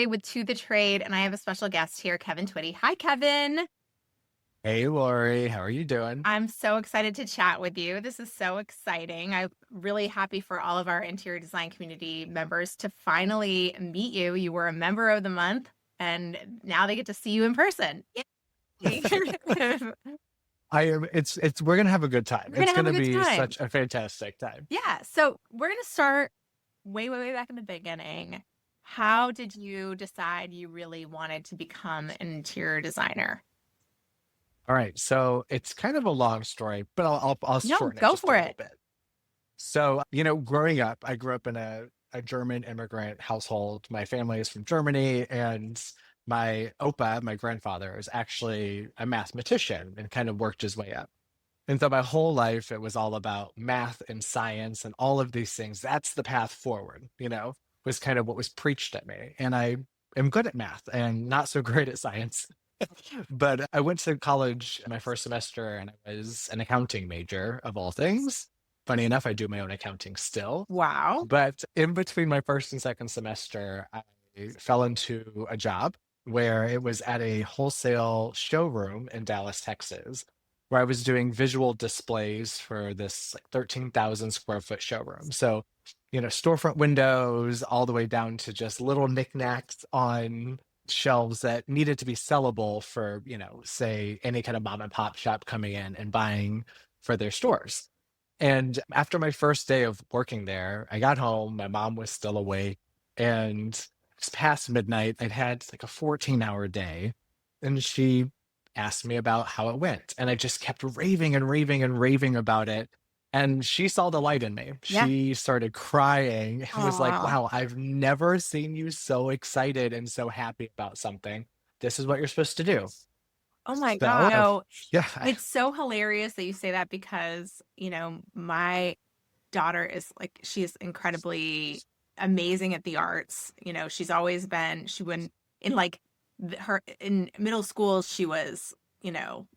with To the Trade, and I have a special guest here, Kevin Twitty. Hi, Kevin. Hey, Lori, how are you doing? I'm so excited to chat with you. This is so exciting. I'm really happy for all of our interior design community members to finally meet you. You were a member of the month, and now they get to see you in person. Yay. We're gonna have a good time. We're going It's to have a gonna good be time. such a fantastic time. Yeah. So we're going to start way back in the beginning. How did you decide you really wanted to become an interior designer? All right, so it's kind of a long story, but I'll No, shorten it go just a for little it. bit. So, growing up, I grew up in a German immigrant household. My family is from Germany, and my Opa, my grandfather, is actually a mathematician and kind of worked his way up. And so my whole life, it was all about math and science and all of these things. That's the path forward, was kind of what was preached at me. And I am good at math and not so great at science. But I went to college my first semester and I was an accounting major of all things. Funny enough, I do my own accounting still. Wow. But in between my first and second semester, I fell into a job where it was at a wholesale showroom in Dallas, Texas, where I was doing visual displays for this like 13,000 square foot showroom. So, storefront windows all the way down to just little knickknacks on shelves that needed to be sellable for, say any kind of mom and pop shop coming in and buying for their stores. And after my first day of working there, I got home, my mom was still awake, and it's past midnight. I'd had like a 14-hour day, and she asked me about how it went. And I just kept raving and raving and raving about it. And she saw the light in me. Yeah. She started crying and was like, Aw. wow, I've never seen you so excited and so happy about something. This is what you're supposed to do. Oh my God. So, yeah, It's so hilarious that you say that because, my daughter is like, she is incredibly amazing at the arts. She's always been, she went in like her in middle school, she was,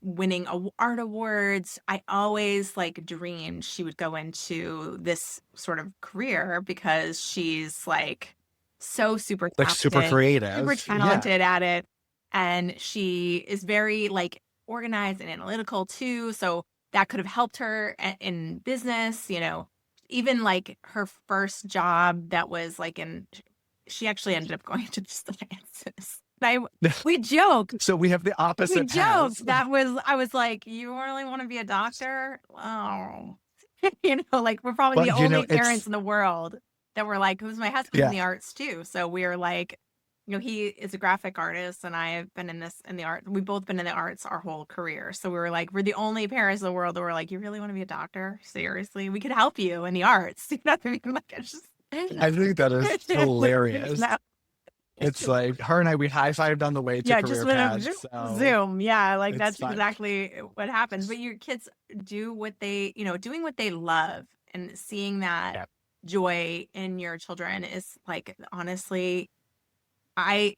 winning art awards. I always like dreamed she would go into this sort of career because she's like so like super super creative. Yeah. talented at it. And she is very like organized and analytical too. So that could have helped her in business, even like her first job that was like she actually ended up going to the sciences. We joke. So we have the We opposite joke. paths. I was like, you really want to be a doctor? Oh, like we're probably Well, the only parents it's, in the world that were like, because my husband's in yeah. the arts too. So we're like, he is a graphic artist and I have been in the art. We've both been in the arts our whole career. So we were like, we're the only parents in the world that were like, you really want to be a doctor? Seriously? We could help you in the arts. You know what I mean? Like, it's just, I think that is hilarious. no. It's like her and I, we high-fived on the way to Yeah, just career went up paths. So Zoom. Yeah, like it's that's fun. exactly what happens. But your kids do what they, doing what they love and seeing that Yeah. joy in your children is like honestly, I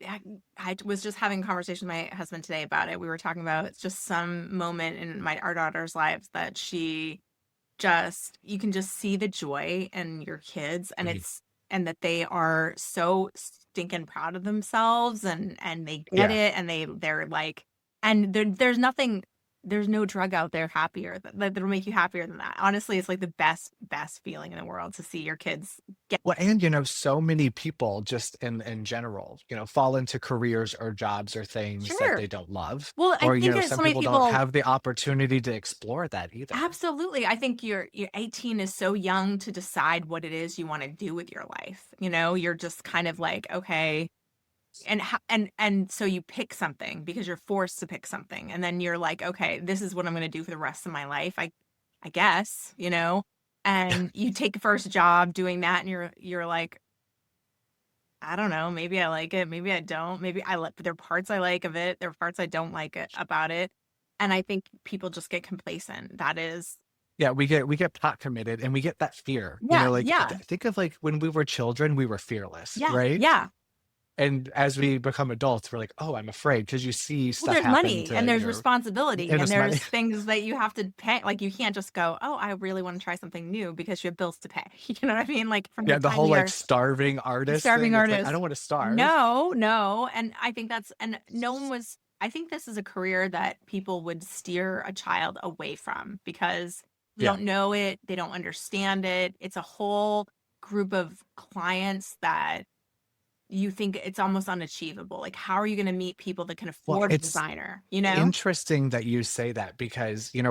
I was just having a conversation with my husband today about it. We were talking about just some moment in our daughter's lives that you can just see the joy in your kids Mhm. and that they are so stinking proud of themselves and they get Yeah. it and they're like and there's no drug out there that'll make you happier than that. Honestly, it's like the best feeling in the world to see your kids get. Well, and so many people just in general, fall into careers or jobs or things that Sure. they don't love. Well, I Or, think that some so many people don't people. have the opportunity to explore that either. Absolutely. I think you're 18 is so young to decide what it is you want to do with your life. You're just kind of like, okay, and so you pick something because you're forced to pick something. And then you're like, okay, this is what I'm going to do for the rest of my life. I guess, and you take the first job doing that and you're like, I don't know, maybe I like it, maybe I don't. Maybe I like there are parts I like of it, there are parts I don't like it about it. And I think people just get complacent. That is. Yeah, we get pot committed and we get that fear. Yeah, Like yeah, think of like when we were children, we were fearless, yeah, right? yeah. And as we become adults, we're like, oh, I'm afraid, because you see Well, stuff there's happen money and to there's your responsibility and and it's money. there's things that you have to pay. Like you can't just go, oh, I really want to try something new because you have bills to pay. You know what I mean? Like from the Yeah, the time whole like you're starving artist starving thing. It's like, I artist. don't want to starve. No, no. And I think that's, and no one was, I think this is a career that people would steer a child away from because they Yeah. don't know it, they don't understand it. It's a whole group of clients that you think it's almost unachievable. Like, how are you going to meet people that can Well, afford a it's designer, you know? interesting that you say that, because when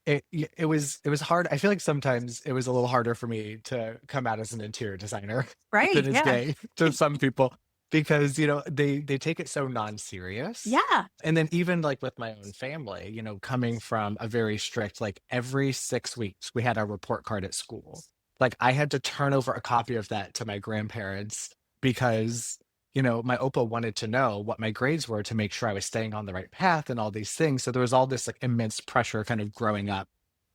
it was hard. I feel like sometimes it was a little harder for me to come out as an interior designer than Right. is Yeah. gay to some people, because they take it so non-serious. Yeah. And then even like with my own family, coming from a very strict, like every 6 weeks we had our report card at school. Like I had to turn over a copy of that to my grandparents, because my Opa wanted to know what my grades were to make sure I was staying on the right path and all these things. So there was all this like immense pressure kind of growing up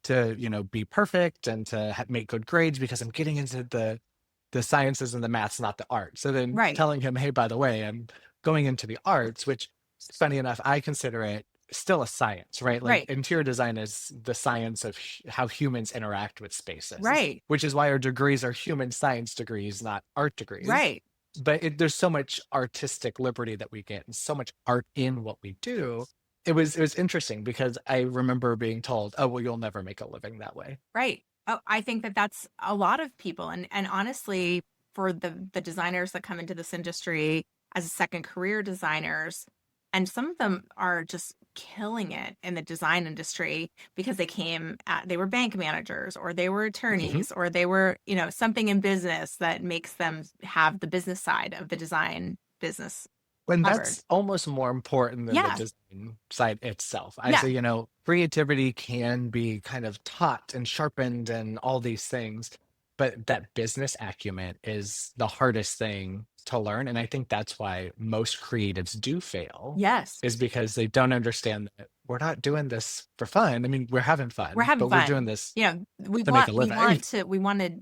to, be perfect and to make good grades, because I'm getting into the sciences and the maths, not the arts. So then Right. telling him, hey, by the way, I'm going into the arts, which, funny enough, I consider it still a science, right? Like Right. interior design is the science of how humans interact with spaces, Right. which is why our degrees are human science degrees, not art degrees. Right. But there's so much artistic liberty that we get and so much art in what we do. It was interesting, because I remember being told, oh, well, you'll never make a living that way. Right. Oh, I think that that's a lot of people. And honestly, for the designers that come into this industry as a second career designers, and some of them are just killing it in the design industry because they were bank managers or they were Mhm. attorneys or they were, something in business that makes them have the business side of the design business And covered. that's almost more important than the Yeah. design side itself. I Yeah. say, creativity can be kind of taught and sharpened and all these things, but that business acumen is the hardest thing to learn. And I think that's why most creatives do fail, Yes. is because they don't understand that we're not doing this for fun. I mean, we're having We're fun, having but we're doing fun. this We to make a want we living. want to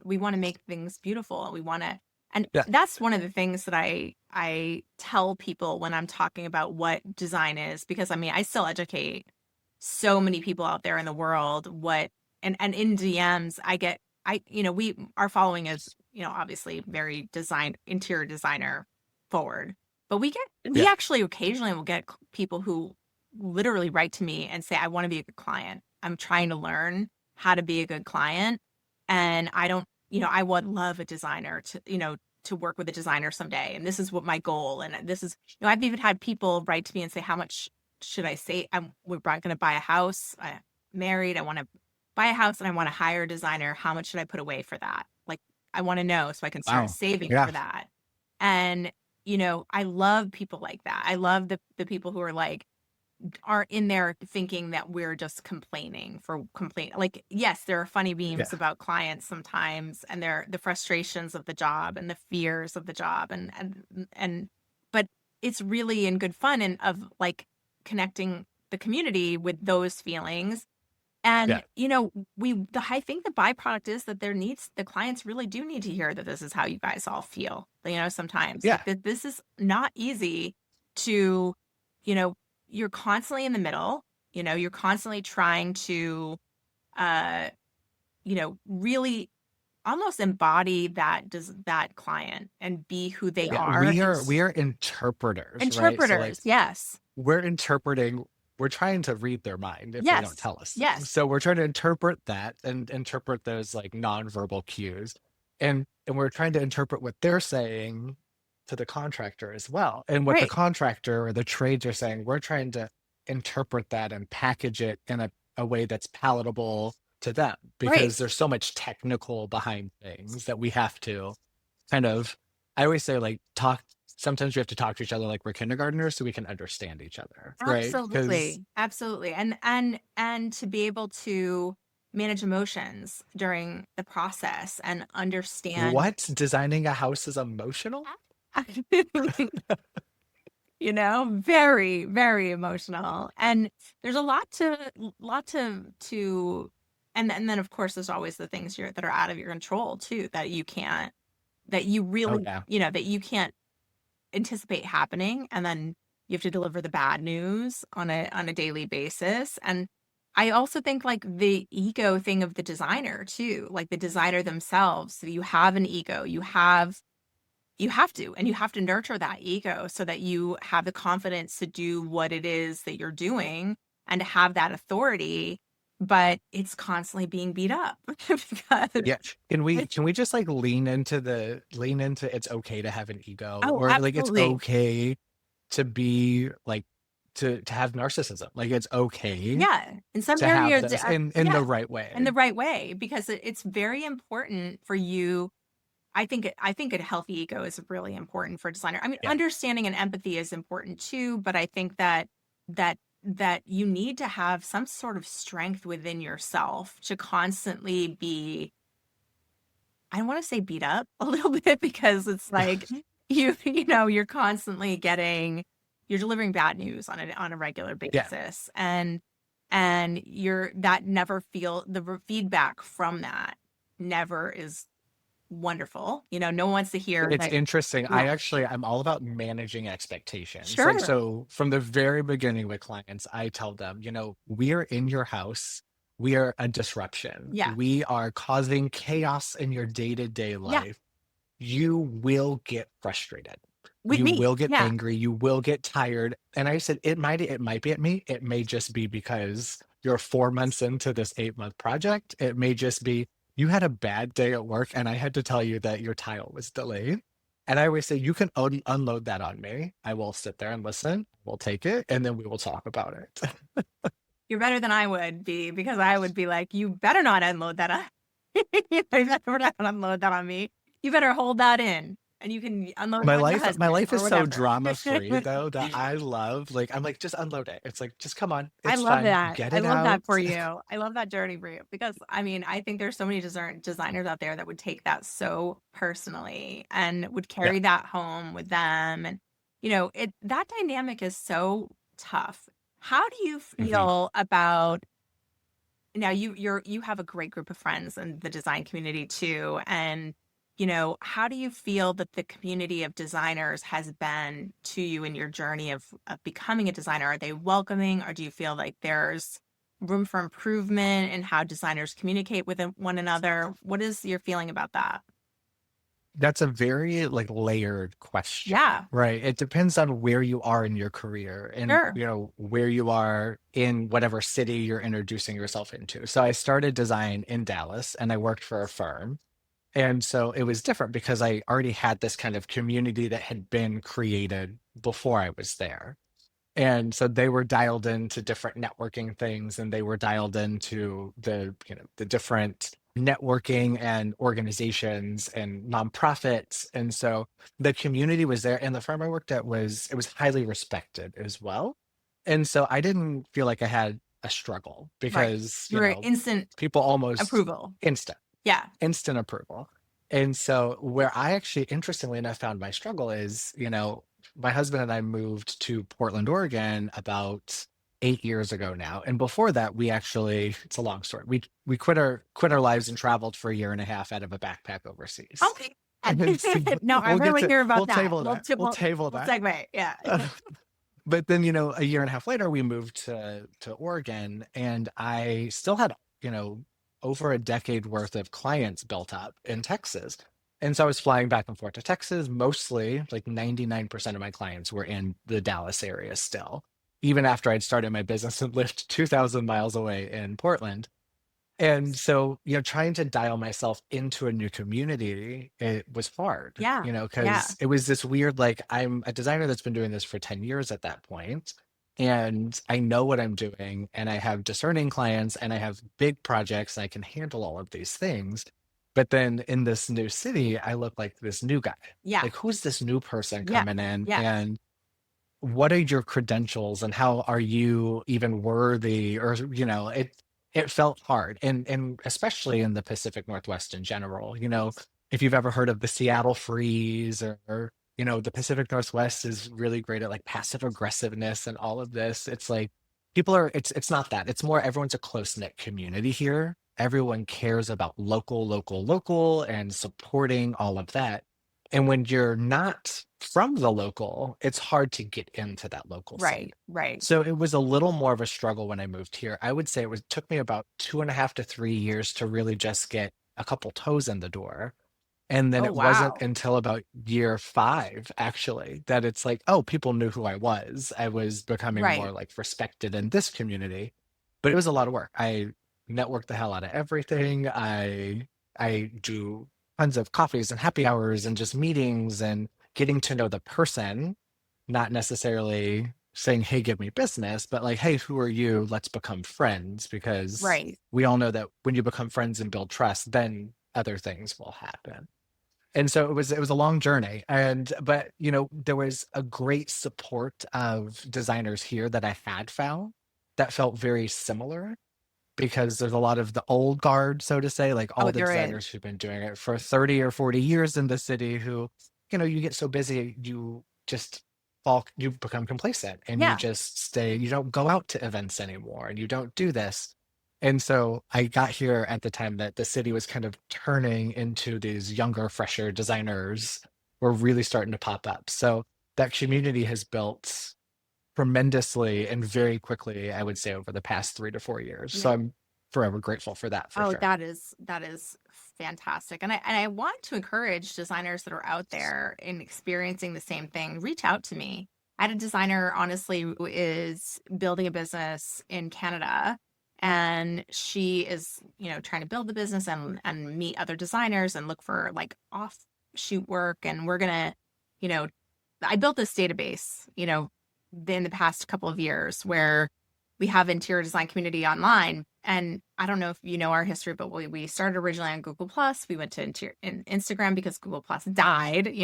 we want to make things beautiful and we want to, and Yeah. that's one of the things that I tell people when I'm talking about what design is, because I mean, I still educate so many people out there in the world what, and in DMs I get, we our following is, obviously very interior designer forward. But we Yeah. actually occasionally will get people who literally write to me and say, I want to be a good client. I'm trying to learn how to be a good client. And I don't, I would love a designer to work with a designer someday. And this is what my goal. And this is, I've even had people write to me and say, how much should I say? We're going to buy a house. I'm married. I want to buy a house and I want to hire a designer. How much should I put away for that? Like, I want to know so I can start Wow. saving Yeah. for that. And, I love people like that. I love the people who are like, are in there thinking that we're just complaining for complain. Like, yes, there are funny Yeah. memes about clients sometimes and the frustrations of the job and the fears of the job and but it's really in good fun and of like connecting the community with those feelings. Yeah. And I think the byproduct is that the clients really do need to hear that this is how you guys all feel. Sometimes like Yeah. that this is not easy to, you know, you're constantly in the middle, you're constantly trying to uh, really almost embody that client and be who they Yeah. are We and are we are interpreters, right? So like interpreters. Yes. we're interpreting, we're trying to read their mind if they don't Yes. tell us things. Yes. So we're trying to interpret that and interpret those like nonverbal cues. And we're trying to interpret what they're saying to the contractor as well. And what the Right. contractor or the trades are saying, we're trying to interpret that and package it in a way that's palatable to them, Right. because there's so much technical behind things that we have to kind of, I always say, like, talk. Sometimes we have to talk to each other like we're kindergartners so we can understand each other, right? Because Absolutely. Absolutely. And to be able to manage emotions during the process and understand, what, designing a house is emotional? very, very emotional. And there's a lot to and then of course there's always the things that are out of your control too, that you can't, that you Oh really, yeah. that you can't anticipate happening, and then you have to deliver the bad news on a daily basis. And I also think like the ego thing of the designer too, like the designer themselves. So you have an ego, and you have to nurture that ego so that you have the confidence to do what it is that you're doing and to have that authority, but it's constantly being beat up because Yeah. Can we it's, can we just like lean into it's okay to have an ego, oh, or like it's absolutely. okay to be like to have narcissism. Like it's okay Yeah. In some to have areas, this in the yeah, right in way. the right way, because it's very important for you. I think a healthy ego is really important for a designer. I mean, Yeah. understanding and empathy is important too, but I think that you need to have some sort of strength within yourself to constantly be, I don't want to say beat up a little bit, because it's like you know, you're delivering bad news on a regular Yeah. basis, and you're that never feel the feedback from that never is wonderful. You know, no one wants to hear It's that. interesting. Yeah, I'm all about managing expectations. Like, sure. so from the very beginning with clients, I tell them, we are in your house. We are a disruption. Yeah. We are causing chaos in your day-to-day Yeah. life. You will get frustrated. With You me. will get Yeah. angry. You will get tired. And I said, it might be at me. It may just be because you're 4 months into this 8-month project. It may just be you had a bad day at work and I had to tell you that your tile was delayed. And I always say, you can unload that on me. I will sit there and listen. We'll take it and then we will talk about it. You're better than I would be, because I would be like, you better not unload that on you better not unload that on me. You better hold that in, and you can unload it My on your life, my husband life or is so whatever. drama free though that I love, like, I'm like, just unload it. It's like, just come on. I It's love fine. that. Get I it love that out. for you. I love that journey for you, because I mean, I think there's so many designers out there that would take that so personally and would Yeah. carry that home with them. And you know, that dynamic is so tough. How do you Mhm. feel about now you have a great group of friends in the design community too, and you know, how do you feel that the community of designers has been to you in your journey of becoming a designer? Are they welcoming, or do you feel like there's room for improvement in how designers communicate with one another? What is your feeling about that? That's a very like layered question, Yeah, right? It depends on where you are in your career and, sure. where you are in whatever city you're introducing yourself into. So I started design in Dallas and I worked for a firm. And so it was different because I already had this kind of community that had been created before I was there. And so they were dialed into different networking things and they were dialed into the different networking and organizations and nonprofits. And so the community was there and the firm I worked at was highly respected as well. And so I didn't feel like I had a struggle Right. because, You're instant people almost approval. instant Yeah. instant approval. And so where I actually, interestingly enough, found my struggle is, my husband and I moved to Portland, Oregon about 8 years ago now. And before that, we actually, it's a long story. We quit our lives and traveled for a year and a half out of a backpack overseas. Okay. And so No, I we'll get really to hear about we'll that. table that. We'll table We'll that. segue. Yeah. But then, a year and a half later, we moved to Oregon, and I still had, over a decade worth of clients built up in Texas. And so I was flying back and forth to Texas. Mostly, like 99% of my clients were in the Dallas area still, even after I'd started my business and lived 2,000 miles away in Portland. And so, trying to dial myself into a new community, it was hard, Yeah. Yeah. because it was this weird, like, I'm a designer that's been doing this for 10 years at that point, and I know what I'm doing, and I have discerning clients, and I have big projects, and I can handle all of these things. But then in this new city, I look like this new guy. Yeah. Like, who's this new person Yeah. coming in? Yeah. And what are your credentials and how are you even worthy, or it felt hard, and especially in the Pacific Northwest in general. If you've ever heard of the Seattle freeze, or the Pacific Northwest is really great at like passive aggressiveness and all of this. It's like it's not that. It's more everyone's a close-knit community here. Everyone cares about local, local, local and supporting all of that. And when you're not from the local, it's hard to get into that local scene. Right, right. So it was a little more of a struggle when I moved here. I would say took me about 2.5 to 3 years to really just get a couple toes in the door. And then Oh, it wasn't wow. until about year 5, actually, that it's like, oh, people knew who I was. I was becoming more Right. like respected in this community. But it was a lot of work. I networked the hell out of everything. I do tons of coffees and happy hours and just meetings and getting to know the person, not necessarily saying, hey, give me business, but like, hey, who are you? Let's become friends, because Right. we all know that when you become friends and build trust, then other things will happen. And so it was a long journey. And but there was a great support of designers here that I had found that felt very similar, because there's a lot of the old guard, so to say, like Oh, all the there is. designers who've been doing it for 30 or 40 years in the city, who, you get so busy, you just you become complacent and you Yeah. just stay, you don't go out to events anymore and you don't do this. And so I got here at the time that the city was kind of turning into these younger, fresher designers were really starting to pop up. So that community has built tremendously and very quickly, I would say, over the past 3 to 4 years. Yeah. So I'm forever grateful for that, for Oh, sure. that is fantastic. And I want to encourage designers that are out there and experiencing the same thing, reach out to me. I had a designer, honestly, who is building a business in Canada, and she is, trying to build the business and meet other designers and look for like offshoot work. And we're gonna, you know, I built this database, in the past couple of years where we have interior design community online. And I don't know if you know our history, but we started originally on Google Plus. We went to Instagram because Google Plus died.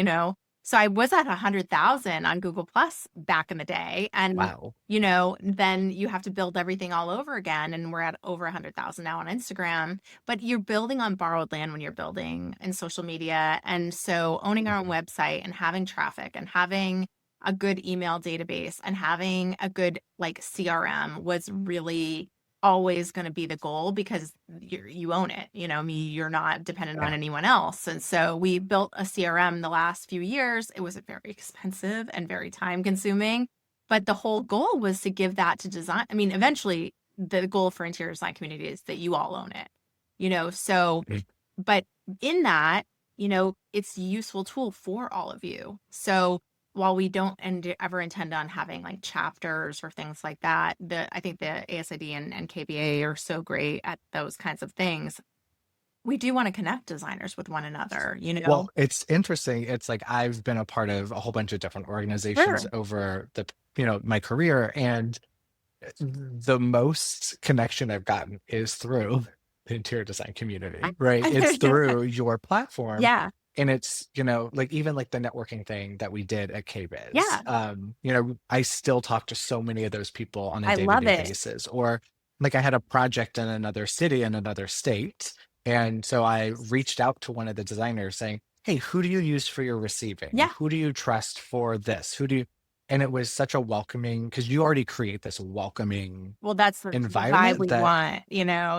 So I was at 100,000 on Google Plus back in the day. And, Wow. then you have to build everything all over again. And we're at over 100,000 now on Instagram. But you're building on borrowed land when you're building in social media. And so owning our own Mhm. website and having traffic and having a good email database and having a good like CRM was really always going to be the goal, because you own it. You're not dependent on Yeah. anyone else. And so we built a CRM the last few years. It was very expensive and very time consuming, but the whole goal was to give that to design. I mean, eventually the goal for interior design community is that you all own it. So, Mhm. but in that, it's a useful tool for all of you. So while we don't ever intend on having like chapters or things like that, I think the ASID and KBA are so great at those kinds of things. We do want to connect designers with one another. Well, it's interesting. It's like I've been a part of a whole bunch of different organizations Sure. over my career, and the most connection I've gotten is through the interior design community, right? It's through your platform. Yeah. And it's, like even like the networking thing that we did at KBiz. Yeah. I still talk to so many of those people on a I love day-to-day it. basis. Or like I had a project in another city, in another state. And so I reached out to one of the designers saying, hey, who do you use for your receiving? Yeah. Who do you trust for this? Who do you And it was such a welcoming, because you already create this welcoming Well, that's the vibe environment we that, want.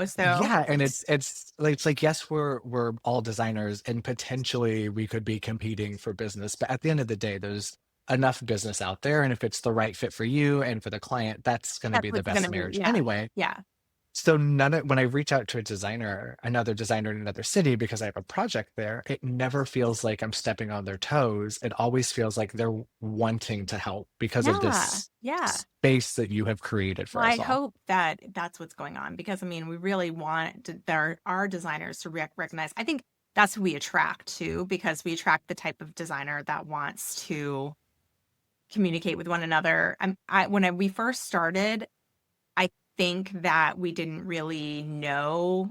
So yeah, and it's like, yes, we're all designers and potentially we could be competing for business, but at the end of the day, there's enough business out there, and if it's the right fit for you and for the client, that's going to that's be the what's going best to be. marriage Yeah. anyway. Yeah. So when I reach out to a designer, another designer in another city, because I have a project there, it never feels like I'm stepping on their toes. It always feels like they're wanting to help because of Yeah. this Yeah. space that you have created Well, for I us all. hope that that's what's going on, because I mean, we really want our designers to recognize. I think that's who we attract to, because we attract the type of designer that wants to communicate with one another. We first started, I think that we didn't really know,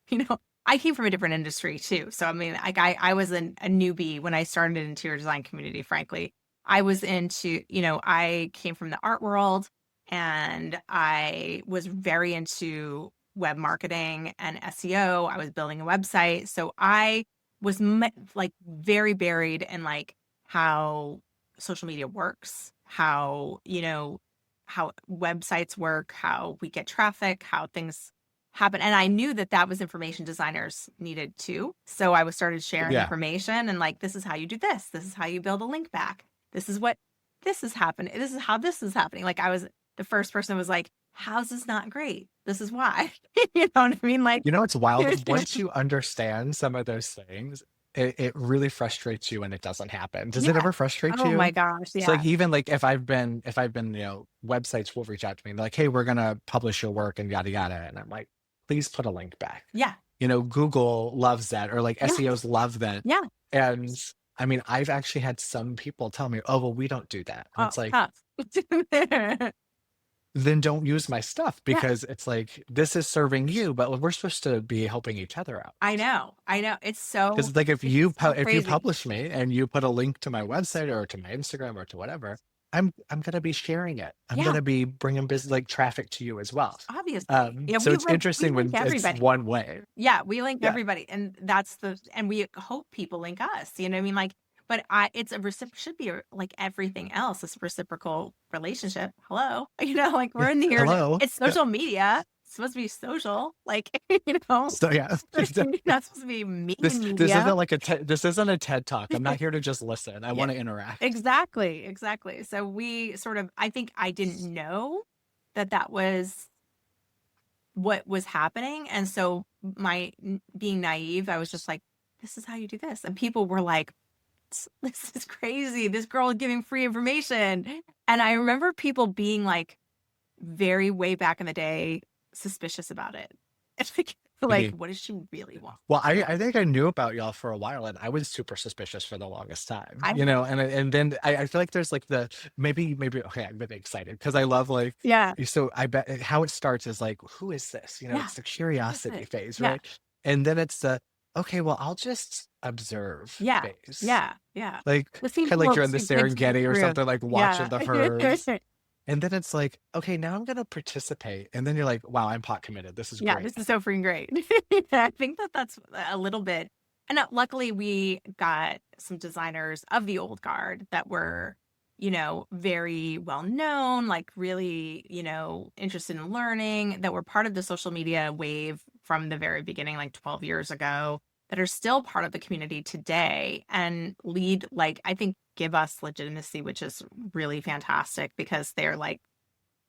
you know, I came from a different industry too. So I mean, like I was a newbie when I started an interior design community, frankly. I was I came from the art world, and I was very into web marketing and SEO. I was building a website. So I was like very buried in like how social media works, how websites work, how we get traffic, happen. And I knew that that was information designers needed too. So I was started sharing Yeah. information and like, this is how you do this. This is how you build a link back. This is what this is happening. This is how this is happening. Like I was the first person was like, how's this not great? This is why. You know what I mean? Like, You know, it's wild. Once you understand some of those things, it really frustrates you when it doesn't happen. Does it yeah. ever frustrate Oh my you? gosh. So Yeah. like even like if I've been, websites will reach out to me, like, hey, we're gonna publish your work and yada yada. And I'm like, please put a link back. Yeah. Google loves that, or like Yeah. SEOs love that. Yeah. And I mean, I've actually had some people tell me, oh, well, we don't do that. And Oh, it's like, tough. then don't use my stuff, Yeah. because it's like, this is serving you, but we're supposed to be helping each other out. I know. It's so, Because like if you crazy. publish me and you put a link to my website or to my Instagram or to whatever, I'm gonna be sharing it. I'm Yeah. gonna be bringing business like traffic to you as well. Obviously. So it's interesting we link when it's everybody. one way. Yeah, we link Yeah. everybody, and and we hope people link us. You know what I mean? Like, but it's should be like everything else. It's a reciprocal relationship. Hello, like we're Yeah. in here. Hello. It's Yeah. social media. It's supposed to be social. Like, So yeah, you're not supposed to be mean this media. isn't like this isn't a TED talk. I'm not here to just listen. I want to interact. Exactly. So we I think I didn't know that was what was happening. And so being naive, I was just like, this is how you do this. And people were like, this is crazy. This girl is giving free information. And I remember people being like very way back in the day suspicious about it. It's like, what does she really want? Well, I think I knew about y'all for a while, and I was super suspicious for the longest time, I- and then I feel like there's like the maybe okay, I'm really excited because I love like Yeah. So I bet how it starts is like, who is this? Yeah. It's the curiosity phase, Yeah. right? And then it's the okay, well, I'll just observe phase. Yeah. Like kind of like you're in the Serengeti or something, like watching the herds. And then it's like, okay, now I'm going to participate. And then you're like, wow, I'm pot committed. This is great. Yeah, this is so freaking great. I think that's a little bit. And luckily we got some designers of the old guard that were, very well known, like really, interested in learning, that were part of the social media wave from the very beginning, like 12 years ago, that are still part of the community today and lead, like, I think give us legitimacy, which is really fantastic because they're like,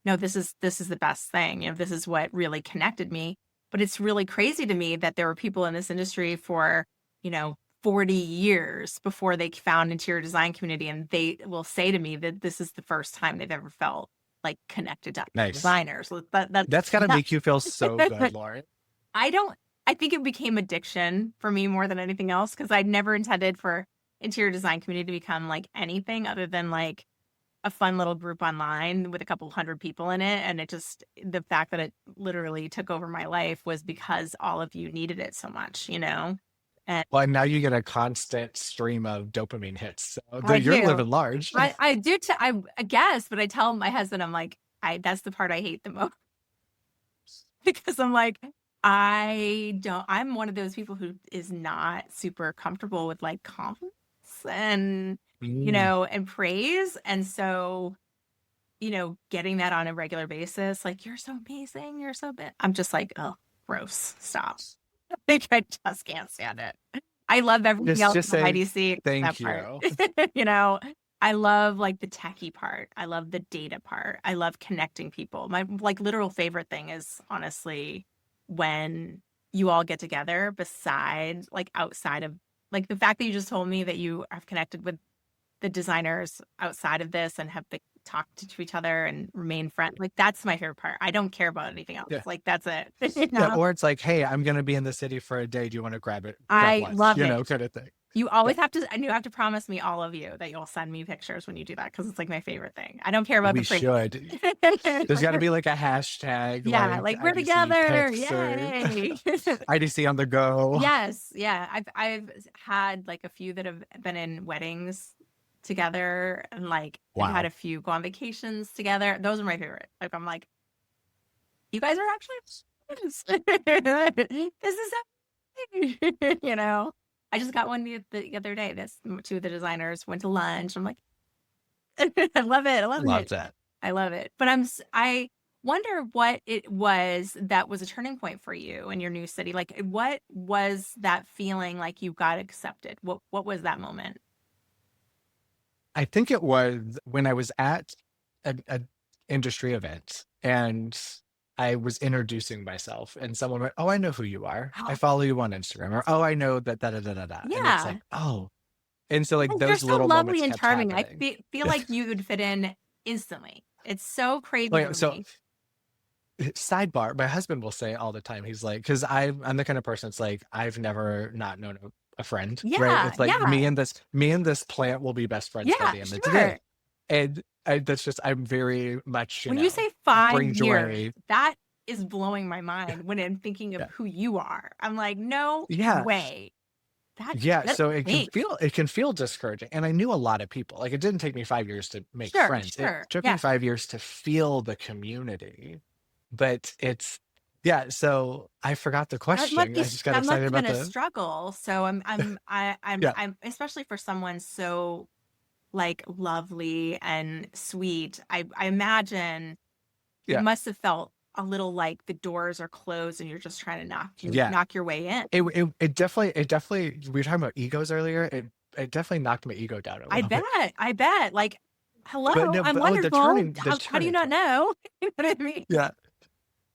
no, this is the best thing. This is what really connected me. But it's really crazy to me that there were people in this industry for, 40 years before they found interior design community. And they will say to me that this is the first time they've ever felt like connected to designers. That's got to make you feel so good, Lauren. I think it became addiction for me more than anything else, because I'd never intended for interior design community to become like anything other than like a fun little group online with a couple hundred people in it. And the fact that it literally took over my life was because all of you needed it so much, And well, now you get a constant stream of dopamine hits. So you're living large. I do, I guess, but I tell my husband, I'm like, that's the part I hate the most. Because I'm like, I'm one of those people who is not super comfortable with like compliments and, and praise. And so, getting that on a regular basis, like, you're so amazing, you're so bad. I'm just like, oh, gross, stop. I think I just can't stand it. I love everything else in the IDC. Thank you. I love like the techie part. I love the data part. I love connecting people. My like literal favorite thing is honestly when you all get together besides like outside of like the fact that you just told me that you have connected with the designers outside of this and have talked to each other and remain friends. Like that's my favorite part. I don't care about anything else. Yeah. Like that's it. Yeah, or it's like, hey, I'm going to be in the city for a day. Do you want to grab it? I love it. Kind of thing. You always have to, and you have to promise me, all of you, that you'll send me pictures when you do that, because it's like my favorite thing. I don't care about the should. There's got to be like a hashtag. Yeah, like we're together. Yay. IDC on the go. Yes. Yeah. I've had like a few that have been in weddings together, and like I've had a few go on vacations together. Those are my favorite. Like I'm like, you guys are actually this is I just got one the other day. Two of the designers went to lunch. I'm like, I love it. I love that. I love it. But wonder what it was that was a turning point for you in your new city. Like, what was that feeling like you got accepted? What was that moment? I think it was when I was at a industry event and I was introducing myself and someone went, "Oh, I know who you are. I follow you on Instagram." Or, "Oh, I know that da da da da da." And it's Yeah. like, "Oh." And so like Yes, you're those so little lovely moments and kept charming. I happening. feel like you would fit in instantly. It's so crazy Like, to so me. sidebar, my husband will say all the time, he's like, because I'm the kind of person, it's like I've never not known a friend, right? Yeah, It's like yeah, me and this plant will be best friends by yeah, the end of the day. sure. And that's just, I'm very much, When you say 5 bring years, joy. that is blowing my mind when I'm thinking of Yeah. who you are. I'm like, "No Yeah. way. Yeah. That's So big." it can feel discouraging. And I knew a lot of people. Like it didn't take me 5 years to make Sure, friends. It sure. took me Yeah. 5 years to feel the community. But it's, yeah. So I forgot the question. I just got That must excited have about been a the, struggle. So yeah. I'm especially for someone so, like, lovely and sweet. I imagine it Yeah. must have felt a little like the doors are closed and you're just trying to Yeah. knock your way in. It definitely, we were talking about egos earlier. It definitely knocked my ego down a little bit. I bet. Like, But "Hello, no, I'm but oh, wonderful. the How do you turning not point. know?" You know what I mean? Yeah.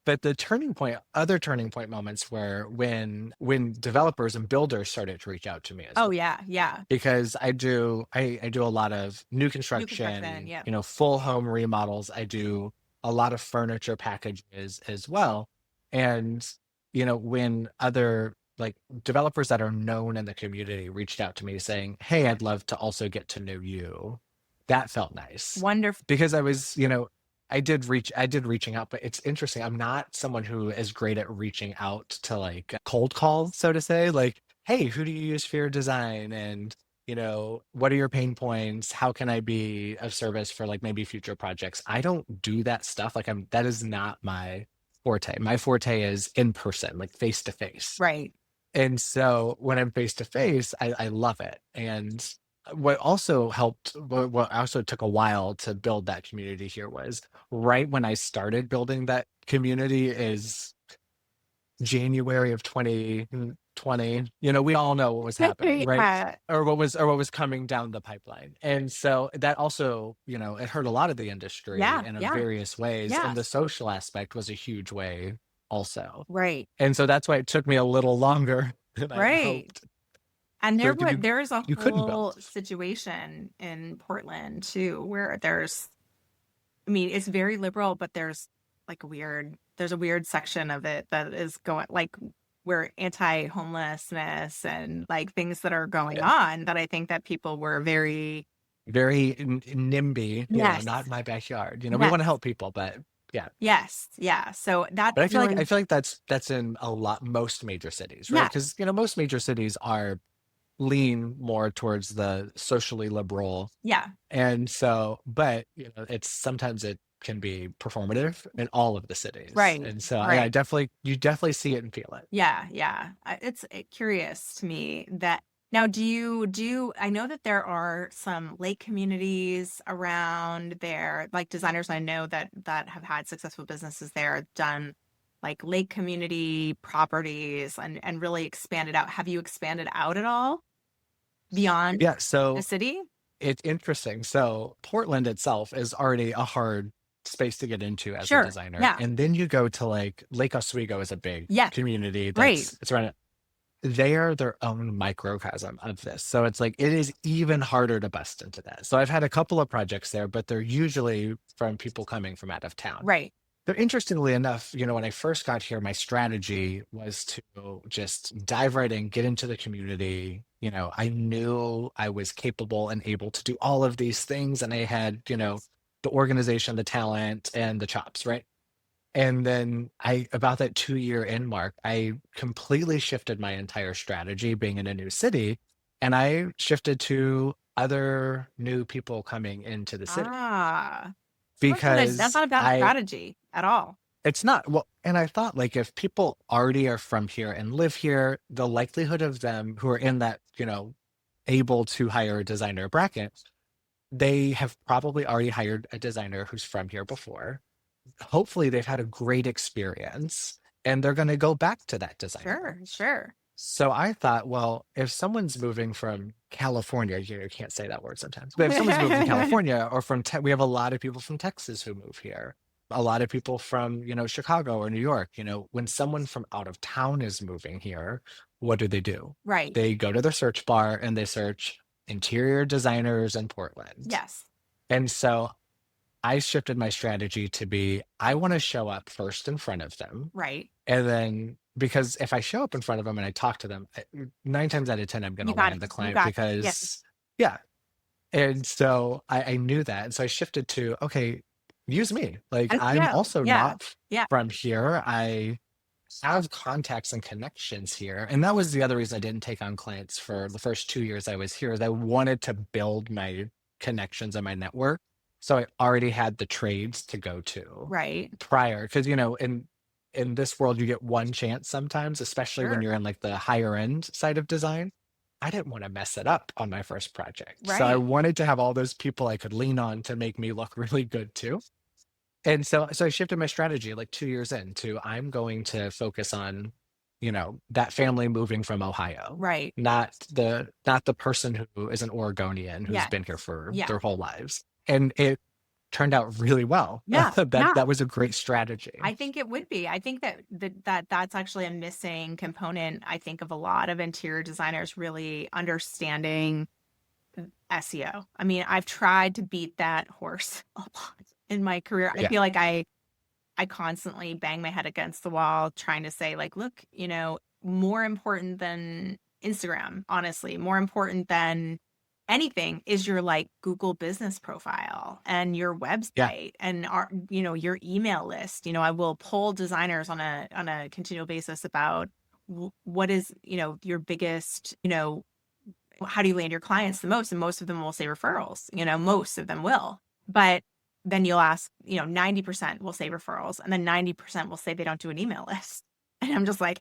But the turning point, other turning point moments were when developers and builders started to reach out to me as Oh, well. yeah, yeah. Because I do a lot of new New construction, construction, yeah. full home remodels. I do a lot of furniture packages as well. And, when other like developers that are known in the community reached out to me saying, "Hey, I'd love to also get to know you." That felt nice. Wonderful. Because I was, I did reaching out, but it's interesting. I'm not someone who is great at reaching out to like cold call, so to say. Like, "Hey, who do you use for your design? And, what are your pain points? How can I be of service for like maybe future projects?" I don't do that stuff. Like that is not my forte. My forte is in person, like face to face. Right. And so when I'm face to face, I love it. And what also helped, what also took a while to build that community here was right when I started building that community is January of 2020. We all know what was happening, right? Yeah. Or what was coming down the pipeline. And so that also, it hurt a lot of the industry Yeah, in a yeah. various ways. And the Yes. social aspect was a huge way also. Right, And so that's why it took me a little longer than I had right. hoped. And So because there is a you couldn't whole build. situation in Portland too, where I mean, it's very liberal, but there's a weird section of it that is going like where anti-homelessness and like things that are going Yeah. on that I think that people were very, Very NIMBY, yes, not in my backyard. We yes, want to help people, but yeah. yes, yeah. So that But I feeling, feel like that's in a lot most major cities, right? yeah, Because most major cities are lean more towards the socially liberal. yeah, And so, but it's sometimes it can be performative in all of the cities. right, And so I right. definitely you definitely see it and feel it. Yeah, yeah. It's curious to me that now I know that there are some lake communities around there, like designers I know that have had successful businesses there, done like lake community properties and really expanded out. Have you expanded out at all beyond Yeah, the so city? it's interesting. So Portland itself is already a hard space to get into as a Sure. designer. Yeah. And then you go to like Lake Oswego is a big Yes. community Right. it's around it. They are their own microcosm of this. So it's like it is even harder to bust into that. So I've had a couple of projects there, but they're usually from people coming from out of town. Right. But interestingly enough, when I first got here, my strategy was to just dive right in, get into the community. I knew I was capable and able to do all of these things, and I had, the organization, the talent, and the chops, right? And then about that 2 year in mark, I completely shifted my entire strategy being in a new city, and I shifted to other new people coming into the city Ah. That's because not a bad strategy at all. it's not, well, and I thought like if people already are from here and live here, the likelihood of them who are in that, able to hire a designer bracket, they have probably already hired a designer who's from here before. hopefully they've had a great experience and they're going to go back to that designer. Sure, sure. So I thought, well, if someone's moving from California, you can't say that word sometimes, but if someone's moving from California or we have a lot of people from Texas who move here, a lot of people from, Chicago or New York, when someone from out of town is moving here, what do? Right. They go to their search bar and they search interior designers in Portland. Yes. And so I shifted my strategy to be, I want to show up first in front of them. Right. And then, because if I show up in front of them and I talk to them, 9 times out of 10, I'm going to land the client because, yeah. And so I knew that. And so I shifted to, okay, use me. Like, I'm also not from here. I have contacts and connections here. And that was the other reason I didn't take on clients for the first 2 years I was here, is I wanted to build my connections and my network. So I already had the trades to go to prior. Because, in this world, you get one chance sometimes, especially when you're in like the higher end side of design. I didn't want to mess it up on my first project. So I wanted to have all those people I could lean on to make me look really good too. And so I shifted my strategy like 2 years into, I'm going to focus on, that family moving from Ohio. Right. Not the person who is an Oregonian who's been here for their whole lives. And it turned out really well. That was a great strategy. I think it would be. I think that's actually a missing component, I think, of a lot of interior designers really understanding SEO. I mean, I've tried to beat that horse a lot in my career. I feel like I constantly bang my head against the wall trying to say, like, look, more important than Instagram, honestly, more important than anything is your like Google business profile and your website and your email list. I will poll designers on a continual basis about what is, your biggest, how do you land your clients the most? And most of them will say referrals, most of them will. But then you'll ask, 90% will say referrals, and then 90% will say they don't do an email list. And I'm just like,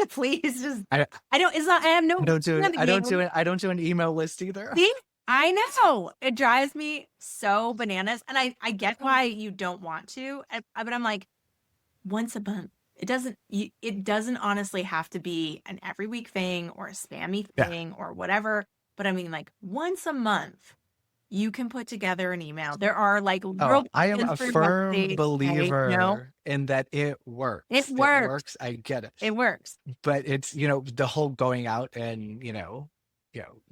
please just, I don't do an email list either. See? I know. It drives me so bananas. And I get why you don't want to, but I'm like, once a month. It doesn't honestly have to be an every week thing or a spammy thing or whatever. But I mean, like, once a month, you can put together an email. There are like I am a firm believer in that it works. It works. I get it. It works. But it's, the whole going out and,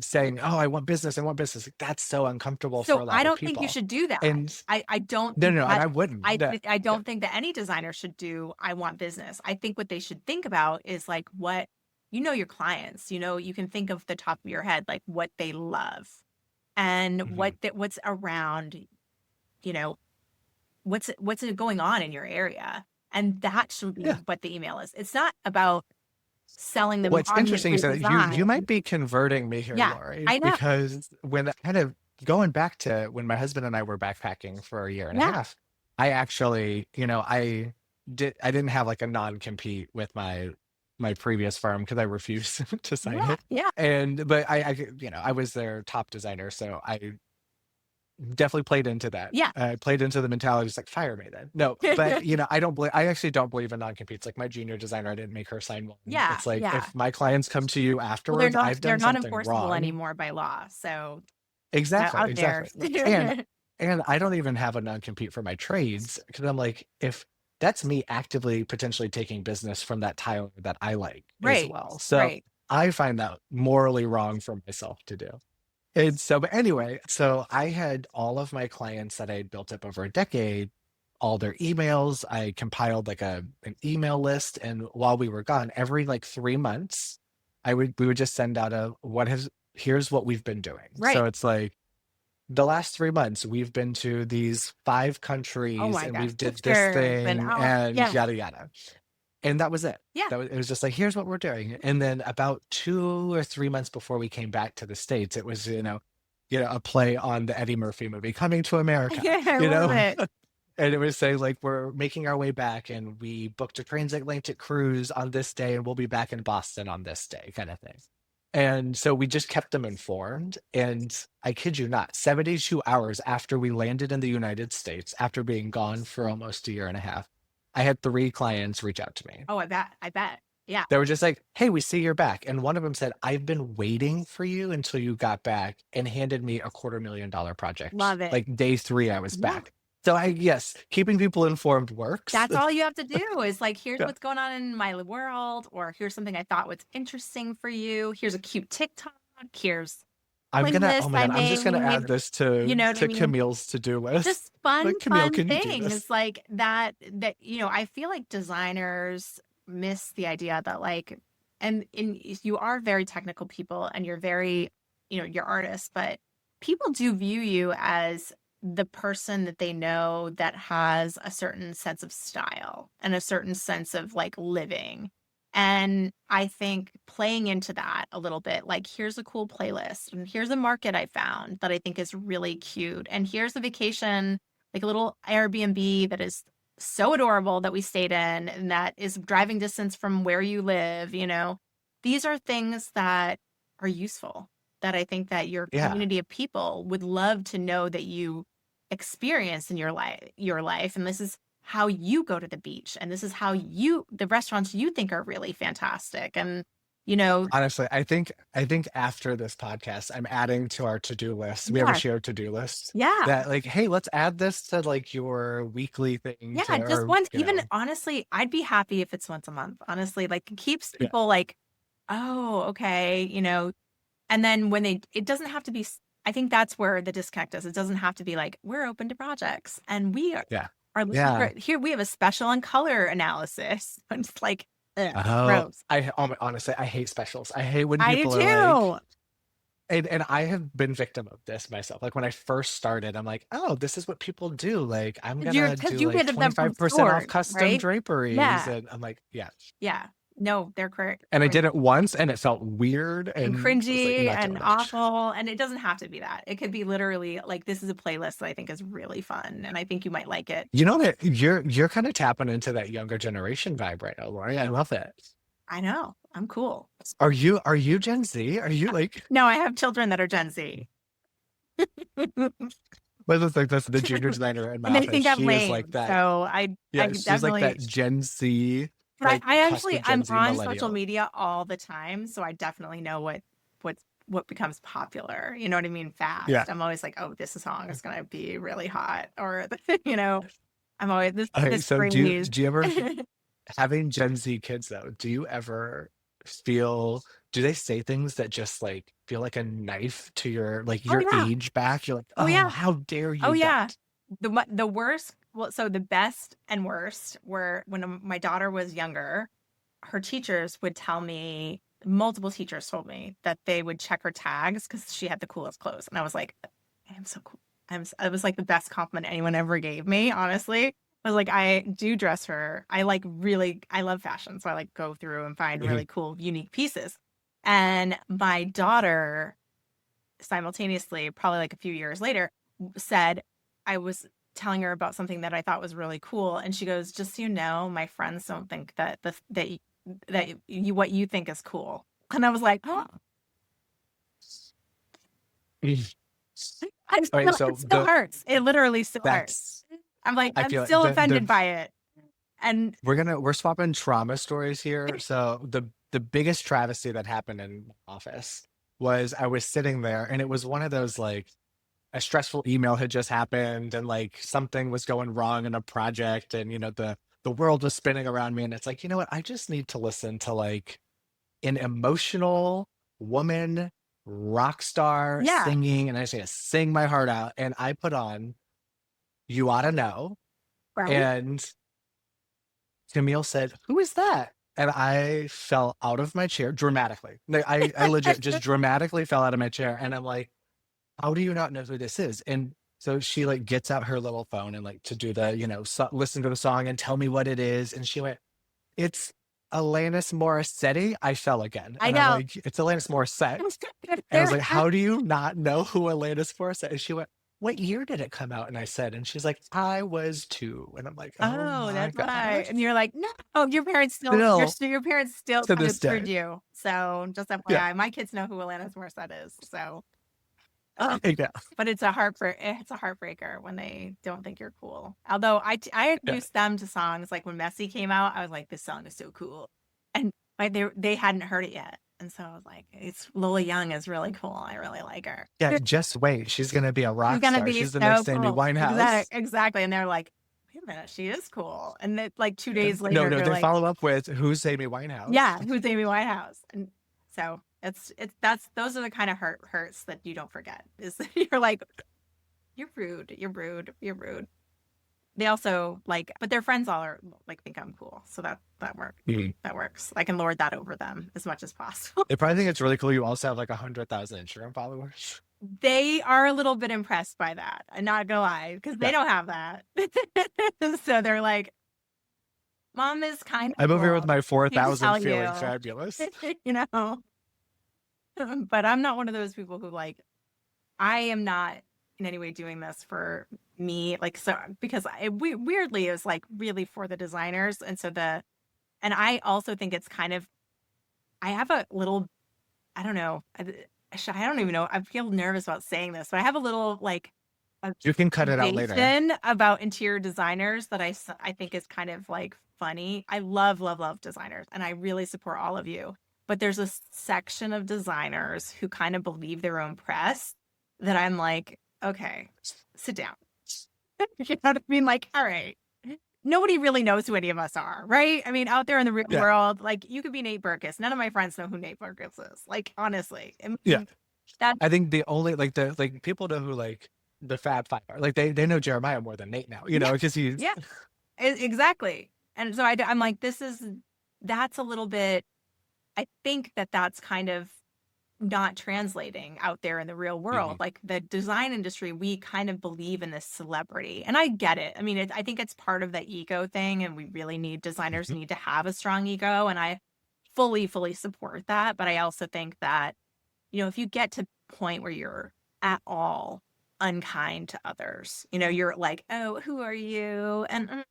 saying, oh, I want business. Like, that's so uncomfortable for a lot of people. So I don't think you should do that. And I don't. No, and I wouldn't. I don't think that any designer should do, I want business. I think what they should think about is like what, your clients, you can think of the top of your head, like what they love. And what's around, what's going on in your area, and that should be what the email is. It's not about selling them. What's interesting is that you might be converting me here, Lori, I know. Because when kind of going back to when my husband and I were backpacking for a year and a half, I actually, I didn't have like a non-compete with my previous firm because I refused to sign it. Yeah. But I was their top designer. So I definitely played into that. Yeah. I played into the mentality, just like, fire me then. No, but I actually don't believe in non-competes. Like my junior designer, I didn't make her sign one. Yeah. It's like, if my clients come to you afterwards, they're not enforceable wrong anymore by law. So exactly. And I don't even have a non-compete for my trades because I'm like, if that's me actively potentially taking business from that tile that I like as well. So I find that morally wrong for myself to do. And so, but anyway, so I had all of my clients that I had built up over a decade, all their emails. I compiled like an email list. And while we were gone, every like 3 months, we would just send out here's what we've been doing. So it's like, the last 3 months, we've been to these 5 countries and we've did this thing and yada, yada. And that was it. Yeah. It was just like, here's what we're doing. And then about 2 or 3 months before we came back to the States, it was, a play on the Eddie Murphy movie, Coming to America. Yeah, I love it. And it was saying like, we're making our way back and we booked a transatlantic cruise on this day and we'll be back in Boston on this day kind of thing. And so we just kept them informed. And I kid you not, 72 hours after we landed in the United States, after being gone for almost a year and a half, I had 3 clients reach out to me. Oh, I bet. I bet. Yeah. They were just like, hey, we see you're back. And one of them said, I've been waiting for you until you got back, and handed me a $250,000 project. Love it. Like day 3, I was Yeah. back. So yes, keeping people informed works. That's all you have to do is like, here's Yeah. what's going on in my world, or here's something I thought was interesting for you. Here's a cute TikTok. Here's I'm playlist I I'm just gonna made. add this to You know what I mean? Camille's to-do list. Just fun, Like, Camille, fun can you do this? things like that, I feel like designers miss the idea that like, and you are very technical people and you're very, you're artists, but people do view you as the person that they know that has a certain sense of style and a certain sense of like living. And I think playing into that a little bit, like, here's a cool playlist and here's a market I found that I think is really cute. And here's a vacation, like a little Airbnb that is so adorable that we stayed in and that is driving distance from where you live. These are things that are useful, that I think that your Yeah. community of people would love to know that you experience in your life. And this is how you go to the beach. And this is how the restaurants you think are really fantastic. And, Honestly, I think after this podcast, I'm adding to our to-do list. We have a Yeah. shared to-do list. yeah. That like, hey, let's add this to like your weekly thing. Yeah, to, just or, once, you even know. honestly, I'd be happy if it's once a month. Honestly, like it keeps Yeah. people like, oh, okay, and then when it doesn't have to be, I think that's where the disconnect is. It doesn't have to be like, we're open to projects and we are Yeah. looking Yeah. here, we have a special on color analysis. And it's like, Oh, gross. honestly, I hate specials. I hate when I do people are like, too. and I have been victim of this myself. Like when I first started, I'm like, oh, this is what people do. Like I'm gonna Because do you like get them from 25% off stores, custom right? draperies. Yeah. And I'm like, yeah. Yeah. No, they're correct. And I did it once and it felt weird And and cringy not and doing it. awful. And it doesn't have to be that. It could be literally like, this is a playlist that I think is really fun. And I think you might like it. You know that you're kind of tapping into that younger generation vibe right now, Lori. I love it. I know. I'm cool. Are you Gen Z? Are you like No, I have children that are Gen Z. But it's like that's the junior designer in my And they office. think I'm She lame. is like that. So Yeah, I she's definitely, like that Gen Z. but Like I actually, custom I'm Gen Z on social millennial. media all the time. So I definitely know what becomes popular. You know what I mean? Fast. Yeah. I'm always like, oh, this song is going to be really hot. Or, I'm always Okay, this so do breeze. you ever having Gen Z kids though? Do you ever feel? Do they say things that just like feel like a knife to your Oh, yeah. age back? You're like, Oh, oh, yeah. how dare you? Oh, yeah. that?" The worst, well, so the best and worst were when my daughter was younger, her teachers would tell me, multiple teachers told me that they would check her tags because she had the coolest clothes. And I was like, I am so cool. It was like the best compliment anyone ever gave me, honestly. I was like, I do dress her. I love fashion. So I like go through and find really cool, unique pieces. And my daughter simultaneously, probably like a few years later, said, I was telling her about something that I thought was really cool. And she goes, just so you know, my friends don't think that what you think is cool. And I was like, oh. Right, so it still hurts. It literally still hurts. I'm like, I'm still offended by it. And we're swapping trauma stories here. So the biggest travesty that happened in my office was I was sitting there and it was one of those like a stressful email had just happened and like something was going wrong in a project and the world was spinning around me and it's like, you know what? I just need to listen to like an emotional woman rock star singing and I just need to sing my heart out. And I put on You Oughta Know. Right. And Camille said, who is that? And I fell out of my chair dramatically. I legit just dramatically fell out of my chair. And I'm like, how do you not know who this is? And so she like gets out her little phone and like to do the, listen to the song and tell me what it is. And she went, it's Alanis Morissette. I fell again. I And know. I'm like, it's Alanis Morissette. And I was like, how do you not know who Alanis Morissette is? And she went, what year did it come out? And I said, and she's like, I was 2. And I'm like, oh Oh, my that's why. gosh. And you're like, no, oh, your parents still, Still your parents still to kind of this screwed day. you. So just Yeah. FYI, my kids know who Alanis Morissette is. So, um, Yeah. but it's a heartbreaker when they don't think you're cool. Although I Yeah. introduced them to songs like when Messy came out, I was like, this song is so cool, and like they hadn't heard it yet, and so I was like, it's Lola Young is really cool. I really like her. Yeah. Just wait. She's going to be a She's rock gonna star. be She's the so next Amy cool. Winehouse. Exactly. And they're like, wait a minute, she is cool. And then like 2 days No, later, no, they're they like, follow up with who's Amy Winehouse? yeah, who's Amy Winehouse? And so it's that's those are the kind of hurts that you don't forget. Is you're like, you're rude, you're rude, you're rude. They also like, but their friends all are like think I'm cool, so that works. Mhm. That works. I can lord that over them as much as possible. They probably think it's really cool. You also have like 100,000 Instagram followers. They are a little bit impressed by that. I'm not gonna lie, because they Yeah. don't have that. So they're like, Mom is kind of I'm over here with cool. my I need to 4,000 tell feeling you, fabulous. you know. But I'm not one of those people who like. I am not in any way doing this for me, like so because weirdly it was like really for the designers, and so and I also think it's kind of I have a little I don't know I don't even know I feel nervous about saying this, but I have a little like You can cut it out later. accusation about interior designers that I think is kind of like funny. I love designers and I really support all of you. But there's a section of designers who kind of believe their own press that I'm like, okay, sit down. You know what I mean? Like, all right. Nobody really knows who any of us are, right? I mean, out there in the real Yeah. world, like you could be Nate Berkus. None of my friends know who Nate Berkus is. Like, honestly. I Yeah. mean, that I think the only like the like people know who like the Fab Five are. Like they know Jeremiah more than Nate now, you yeah, know, because he's yeah. Exactly. And so I'm like, that's a little bit, I think that's kind of not translating out there in the real world. Mhm. Like the design industry, we kind of believe in this celebrity. And I get it. I mean, I think it's part of the ego thing. And we really need designers Mhm. need to have a strong ego. And I fully support that. But I also think that, if you get to a point where you're at all unkind to others, you're like, oh, who are you? And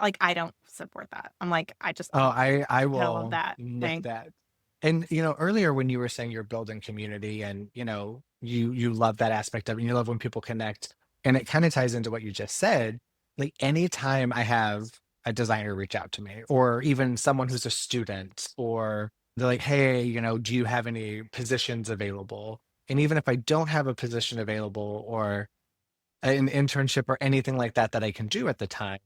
like, I don't support that. I'm like, Oh, I I don't love will that nip thing. that. And earlier when you were saying you're building community and you love that aspect of it, and you love when people connect, and it kind of ties into what you just said. Like anytime I have a designer reach out to me, or even someone who's a student, or they're like, hey, do you have any positions available? And even if I don't have a position available or an internship or anything like that that I can do at the time,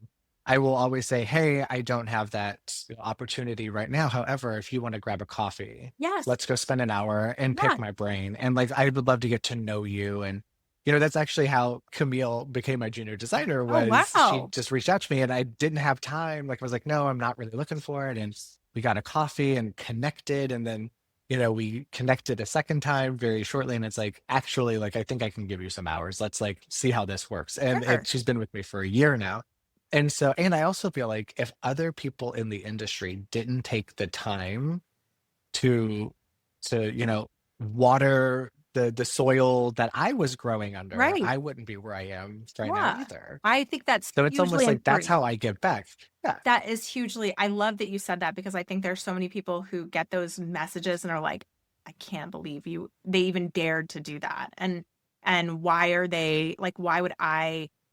I will always say, "Hey, I don't have that opportunity right now. However, if you want to grab a coffee, Yes. let's go spend an hour and Yeah. pick my brain." And like, I would love to get to know you. And that's actually how Camille became my junior designer. Oh, Was she wow. just reached out to me, and I didn't have time. Like, I was like, "No, I'm not really looking for it." And we got a coffee and connected, and then we connected a second time very shortly, and it's like, actually, like, I think I can give you some hours. Let's like see how this works. And Sure. she's been with me for a year now. And so, and I also feel like if other people in the industry didn't take the time to water the soil that I was growing under, Right. I wouldn't be where I am right now Yeah. either. I think that's So it's hugely almost like that's important. how I give back. Yeah. That is hugely I love that you said that because I think there's so many people who get those messages and are like, I can't believe they even dared to do that. And why are they like, why would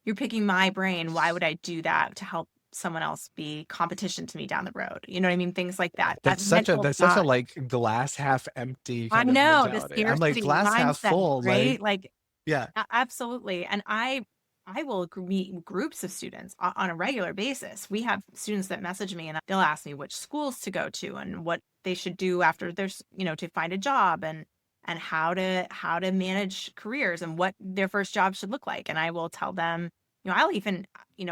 you're picking my brain. Why would I do that to help someone else be competition to me down the road? You know what I mean? Things like that. That mental That's such a block. like glass half empty I kind of know the mentality. I'm like scarcity glass half mindset, full, right? like, Like yeah. Absolutely. And I will meet groups of students on a regular basis. We have students that message me and they'll ask me which schools to go to and what they should do after there's, to find a job and how to manage careers and what their first job should look like. And I will tell them, I'll even,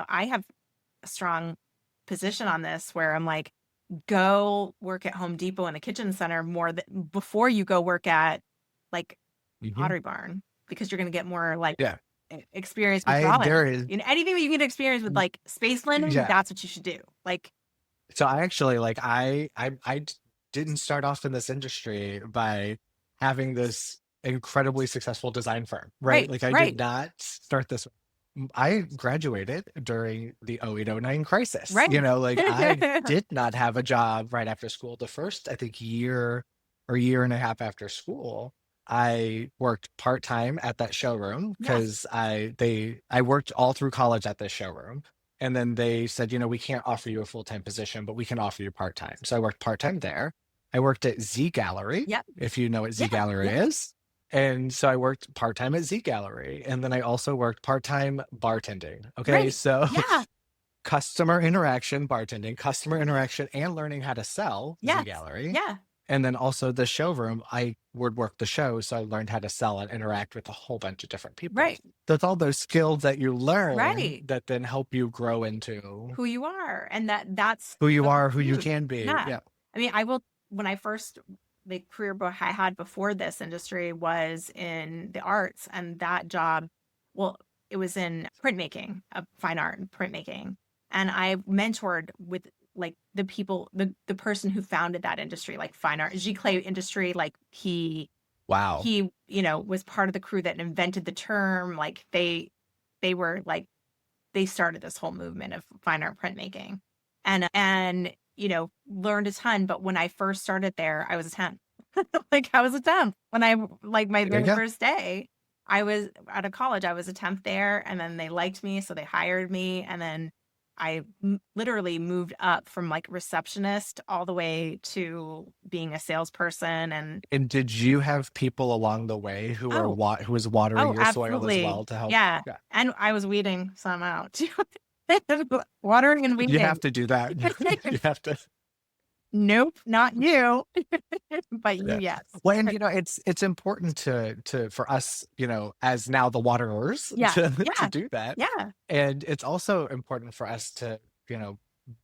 I have a strong position on this where I'm like, go work at Home Depot in a kitchen center before you go work at like Mhm. Pottery Barn because you're going to get more like Yeah. experience with I drawing. there is Anything that you can get experience with like space linen, yeah. that's what you should do. Like, So I actually like didn't start off in this industry by having this incredibly successful design firm, right? Right, Like I did right, not start this. I graduated during the 0809 crisis. right. Like I did not have a job right after school. The first, I think, year or year and a half after school, I worked part-time at that showroom Yes, because I worked all through college at this showroom. And then they said, we can't offer you a full-time position, but we can offer you part-time. So I worked part-time there. I worked at Z Gallery, yep, if you know what Z yeah, Gallery yeah, is. And so I worked part-time at Z Gallery. And then I also worked part-time bartending. Okay. right, So yeah, customer interaction, bartending, customer interaction, and learning how to sell Z yes, Gallery. yeah, And then also the showroom, I would work the show. So I learned how to sell and interact with a whole bunch of different people. right, So it's all those skills that you learn right. that then help you grow into Who you are, and that's who you so are, who you huge. can be. Yeah, Yeah. I mean, I will. When I first the career I had before this industry was in the arts, and that job, well, it was in printmaking, fine art and printmaking, and I mentored with like the people, the person who founded that industry, like fine art, Giclée industry, like Wow. he was part of the crew that invented the term. Like they were like they started this whole movement of fine art printmaking, and learned a ton. But when I first started there, I was a temp. Like I was a temp when I like my There you very go. first day. I was out of college. I was a temp there, and then they liked me, so they hired me, and then literally moved up from like receptionist all the way to being a salesperson. And And did you have people along the way oh, who was watering oh, your soil as absolutely, well to help? yeah. Yeah. And I was weeding some out too. Watering and You have weeding. to do that. You have to. Nope, not you. But you, Yeah. yes. Well, and it's important to for us, as now the waterers Yeah, to yeah, do that. yeah, And it's also important for us to,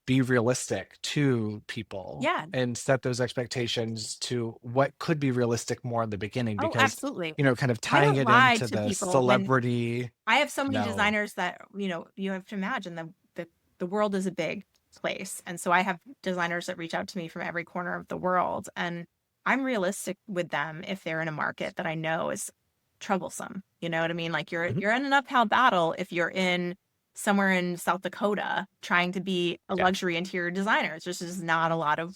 be realistic to people yeah. and set those expectations to what could be realistic more in the beginning Oh, because, absolutely. kind of I tying don't it lie into to the people when celebrity. I have so many No. designers that, you have to imagine the world is a big place. And so I have designers that reach out to me from every corner of the world. And I'm realistic with them if they're in a market that I know is troublesome. You know what I mean? Like Mhm. you're in an uphill battle if you're in somewhere in South Dakota trying to be a Yeah. luxury interior designer. There's just not a lot of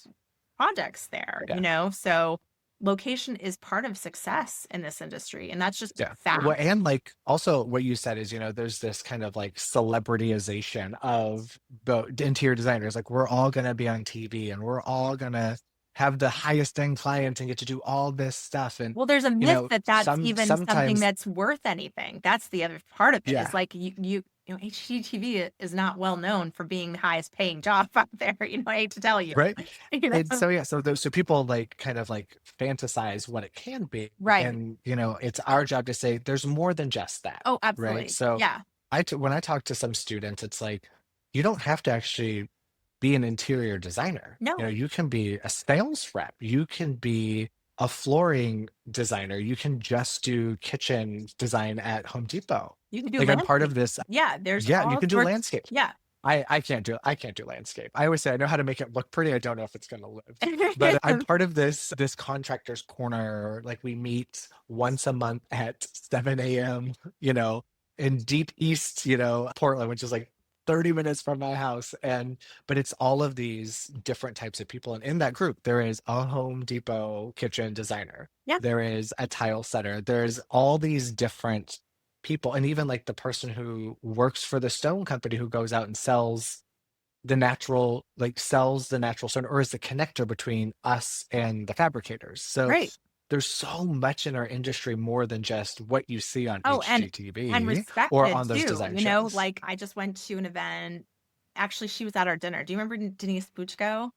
projects there, Yeah. So location is part of success in this industry. And that's just Yeah. Well, fact. and like also what you said is, there's this kind of like celebrityization of the interior designers. Like we're all gonna be on TV and we're all gonna have the highest end clients and get to do all this stuff. And Well, there's a myth that that's even something sometimes, that's worth anything. That's the other part of it is yeah, like HGTV is not well known for being the highest paying job out there. I hate to tell you. right. You And know? so yeah, so people like kind of like fantasize what it can be. Right. And it's our job to say there's more than just that. Oh, Right. absolutely. So Yeah. when I talk to some students, it's like you don't have to actually be an interior designer. No, You can be a sales rep. You can be a flooring designer. You can just do kitchen design at Home Depot. you can do Like I'm part of landscape. this. Yeah, there's Yeah, you all can do sorts. landscape. Yeah. I can't do landscape. I always say I know how to make it look pretty. I don't know if it's going to live. But I'm part of this contractors corner. Like we meet once a month at 7 a.m. In deep east, Portland, which is like 30 minutes from my house. But it's all of these different types of people. And in that group, there is a Home Depot kitchen designer. Yeah. There is a tile setter. There's all these different people. And even like the person who works for the stone company who goes out and sells the natural stone or is the connector between us and the fabricators. So Right. there's so much in our industry more than just what you see on Oh, and HGTV or respected on those too. design shows. Like I just went to an event. Actually, she was at our dinner. Do you remember Denise Buchko?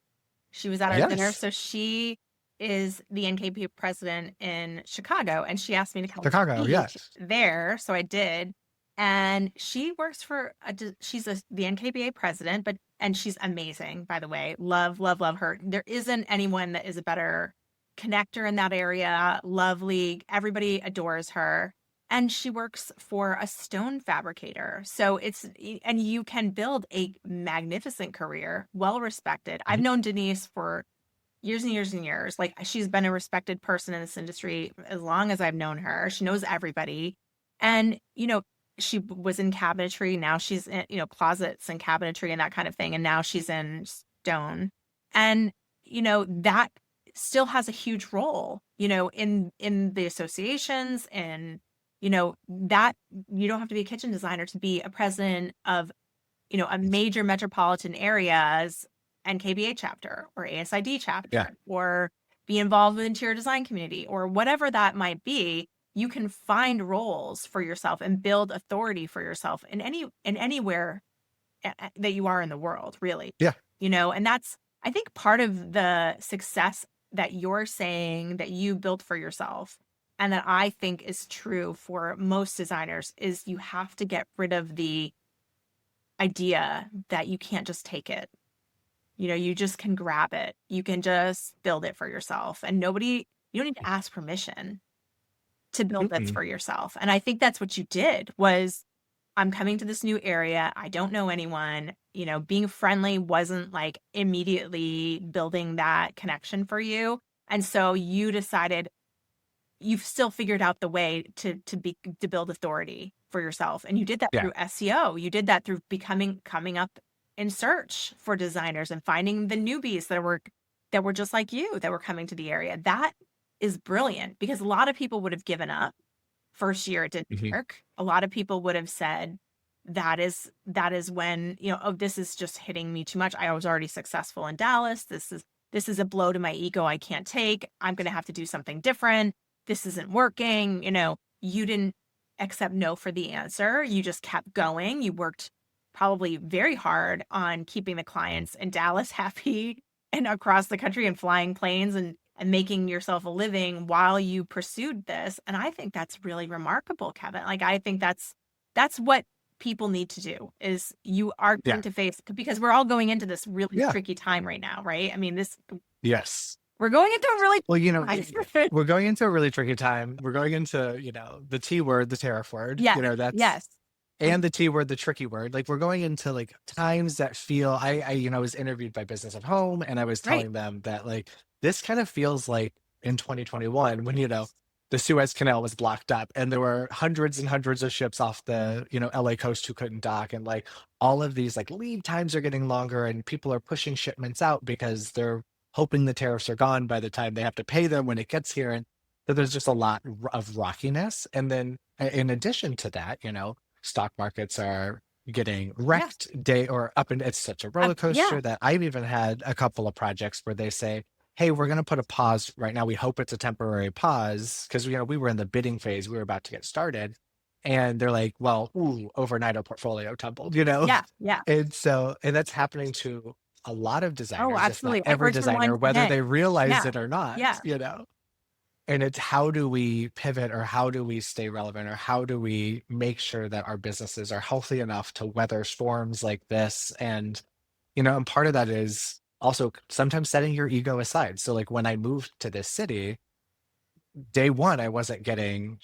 She was at our dinner. Yes. So she is the NKP president in Chicago, and she asked me to come Chicago, speak yes. there. So I did. And she works for the NKBA president, and she's amazing, by the way. Love, love, love her. There isn't anyone that is a better connector in that area. Lovely. Everybody adores her. And she works for a stone fabricator. So and you can build a magnificent career, well respected. I've Mhm. known Denise for years and years and years. Like she's been a respected person in this industry as long as I've known her. She knows everybody. And, she was in cabinetry. Now she's in, closets and cabinetry and that kind of thing. And now she's in stone. And, that still has a huge role, in the associations and, that you don't have to be a kitchen designer to be a president of, a major metropolitan areas NKBA chapter or ASID Yeah. chapter or be involved with interior design community or whatever that might be. You can find roles for yourself and build authority for yourself in anywhere that you are in the world, really. Yeah. And that's, I think, part of the success that you're saying that you built for yourself and that I think is true for most designers is you have to get rid of the idea that you can't just take it. You just can grab it. You can just build it for yourself and you don't need to ask permission to build this for yourself. And I think that's what you did was I'm coming to this new area. I don't know anyone, being friendly wasn't like immediately building that connection for you. And so you decided you've still figured out the way to build authority for yourself. And you did that through SEO. You did that through coming up in search for designers and finding the newbies that were just like you that were coming to the area. That is brilliant because a lot of people would have given up. First year it didn't work. A lot of people would have said that is when, oh, this is just hitting me too much. I was already successful in Dallas. This is a blow to my ego I can't take. I'm going to have to do something different. This isn't working. You didn't accept no for the answer. You just kept going. You worked probably very hard on keeping the clients in Dallas happy and across the country and flying planes and making yourself a living while you pursued this. And I think that's really remarkable, Kevin. Like, I think that's what people need to do is you are going to face, because we're all going into this really tricky time right now, right? I mean, Yes. We're going into a really we're going into a really tricky time. We're going into, the T word, the tariff word. Yes. And the T word, the tricky word. Like we're going into like times that feel I was interviewed by Business at Home and I was telling them that like this kind of feels like in 2021 when, the Suez Canal was blocked up and there were hundreds and hundreds of ships off the, LA coast who couldn't dock. And like all of these like lead times are getting longer and people are pushing shipments out because they're hoping the tariffs are gone by the time they have to pay them when it gets here. And so there's just a lot of rockiness. And then in addition to that, stock markets are getting wrecked day or up, and it's such a roller coaster that I've even had a couple of projects where they say, hey, we're going to put a pause right now. We hope it's a temporary pause because, we were in the bidding phase. We were about to get started. And they're like, well, overnight our portfolio tumbled, Yeah. And that's happening to a lot of designers. Oh, absolutely. If not every designer, whether they realize it or not, Yeah. And it's how do we pivot or how do we stay relevant or how do we make sure that our businesses are healthy enough to weather storms like this? And, and part of that is also sometimes setting your ego aside. So like when I moved to this city, day one, I wasn't getting,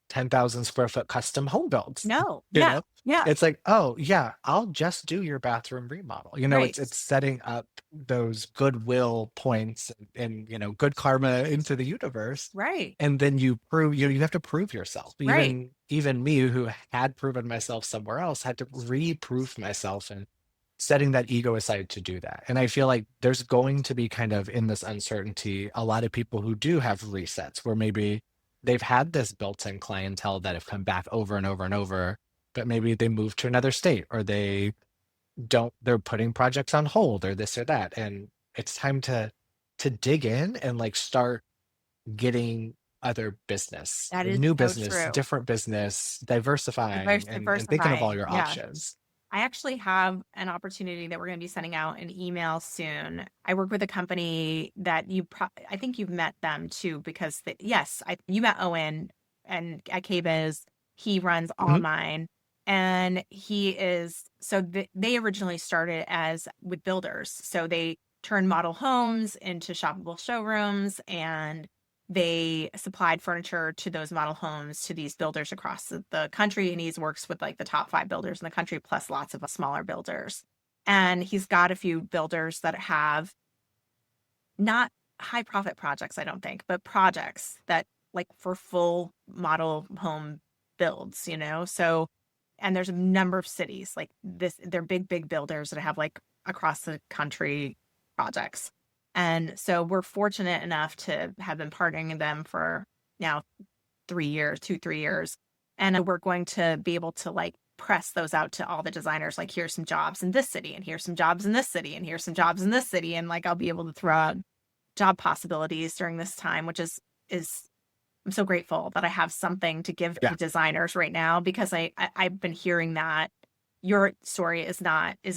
10,000 square foot custom home builds. No. Yeah. Yeah. It's like, oh yeah, I'll just do your bathroom remodel. It's setting up those goodwill points and, good karma into the universe. Right. And then you prove, you have to prove yourself. Even me who had proven myself somewhere else had to reprove myself and setting that ego aside to do that. And I feel like there's going to be kind of in this uncertainty, a lot of people who do have resets where maybe they've had this built-in clientele that have come back over and over and over, but maybe they moved to another state or they're putting projects on hold or this or that. And it's time to dig in and like start getting other business, That is new so business, true. different business, diversifying and thinking of all your options. I actually have an opportunity that we're going to be sending out an email soon. I work with a company that I think you've met them too, because you met Owen and at KBiz, he runs all mine. And they originally started with builders. So they turned model homes into shoppable showrooms and they supplied furniture to those model homes to these builders across the country. And he works with like the top 5 builders in the country, plus lots of smaller builders. And he's got a few builders that have not high profit projects, I don't think, but projects that like for full model home builds, you know? So, and there's a number of cities like this, they're big, big builders that have like across the country projects. And so we're fortunate enough to have been partnering with them for now 3 years, 2, 3 years. And we're going to be able to like press those out to all the designers. Like, here's some jobs in this city, and here's some jobs in this city, and here's some jobs in this city. And like, I'll be able to throw out job possibilities during this time, which is I'm so grateful that I have something to give Yeah. to designers right now, because I've been hearing that your story is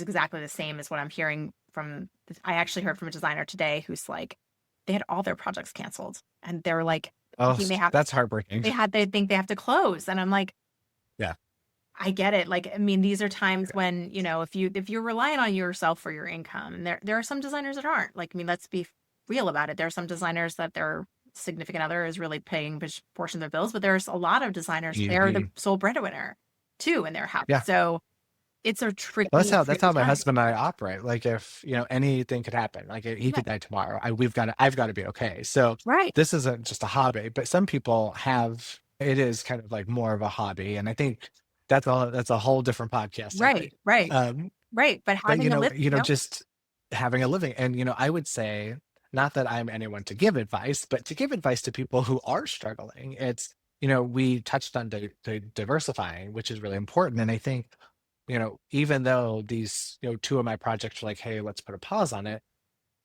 exactly the same as what I'm hearing from. I actually heard from a designer today who's like, they had all their projects canceled, and they're like Oh, thinking that's heartbreaking. they think they have to close, and I'm like, Yeah. I get it. Like, I mean, these are times when, if you're relying on yourself for your income, and there are some designers that aren't. Like, I mean, let's be real about it. There are some designers that their significant other is really paying a portion of their bills, but there's a lot of designers, they're the Mhm. sole breadwinner too in their house. Yeah. So it's a Well, tricky, that's how tricky my time. husband and I operate. Like if, anything could happen, like he Right. could die tomorrow. I've got to be okay. So Right. this isn't just a hobby, but some people have, it is kind of like more of a hobby. And I think that's a whole different podcast, I Right. think. Right. Um, Right. But but having a list, just having a living. And, I would say, not that I'm anyone to give advice, but to give advice to people who are struggling. It's, we touched on the diversifying, which is really important. And I think, even though these, two of my projects are like, hey, let's put a pause on it,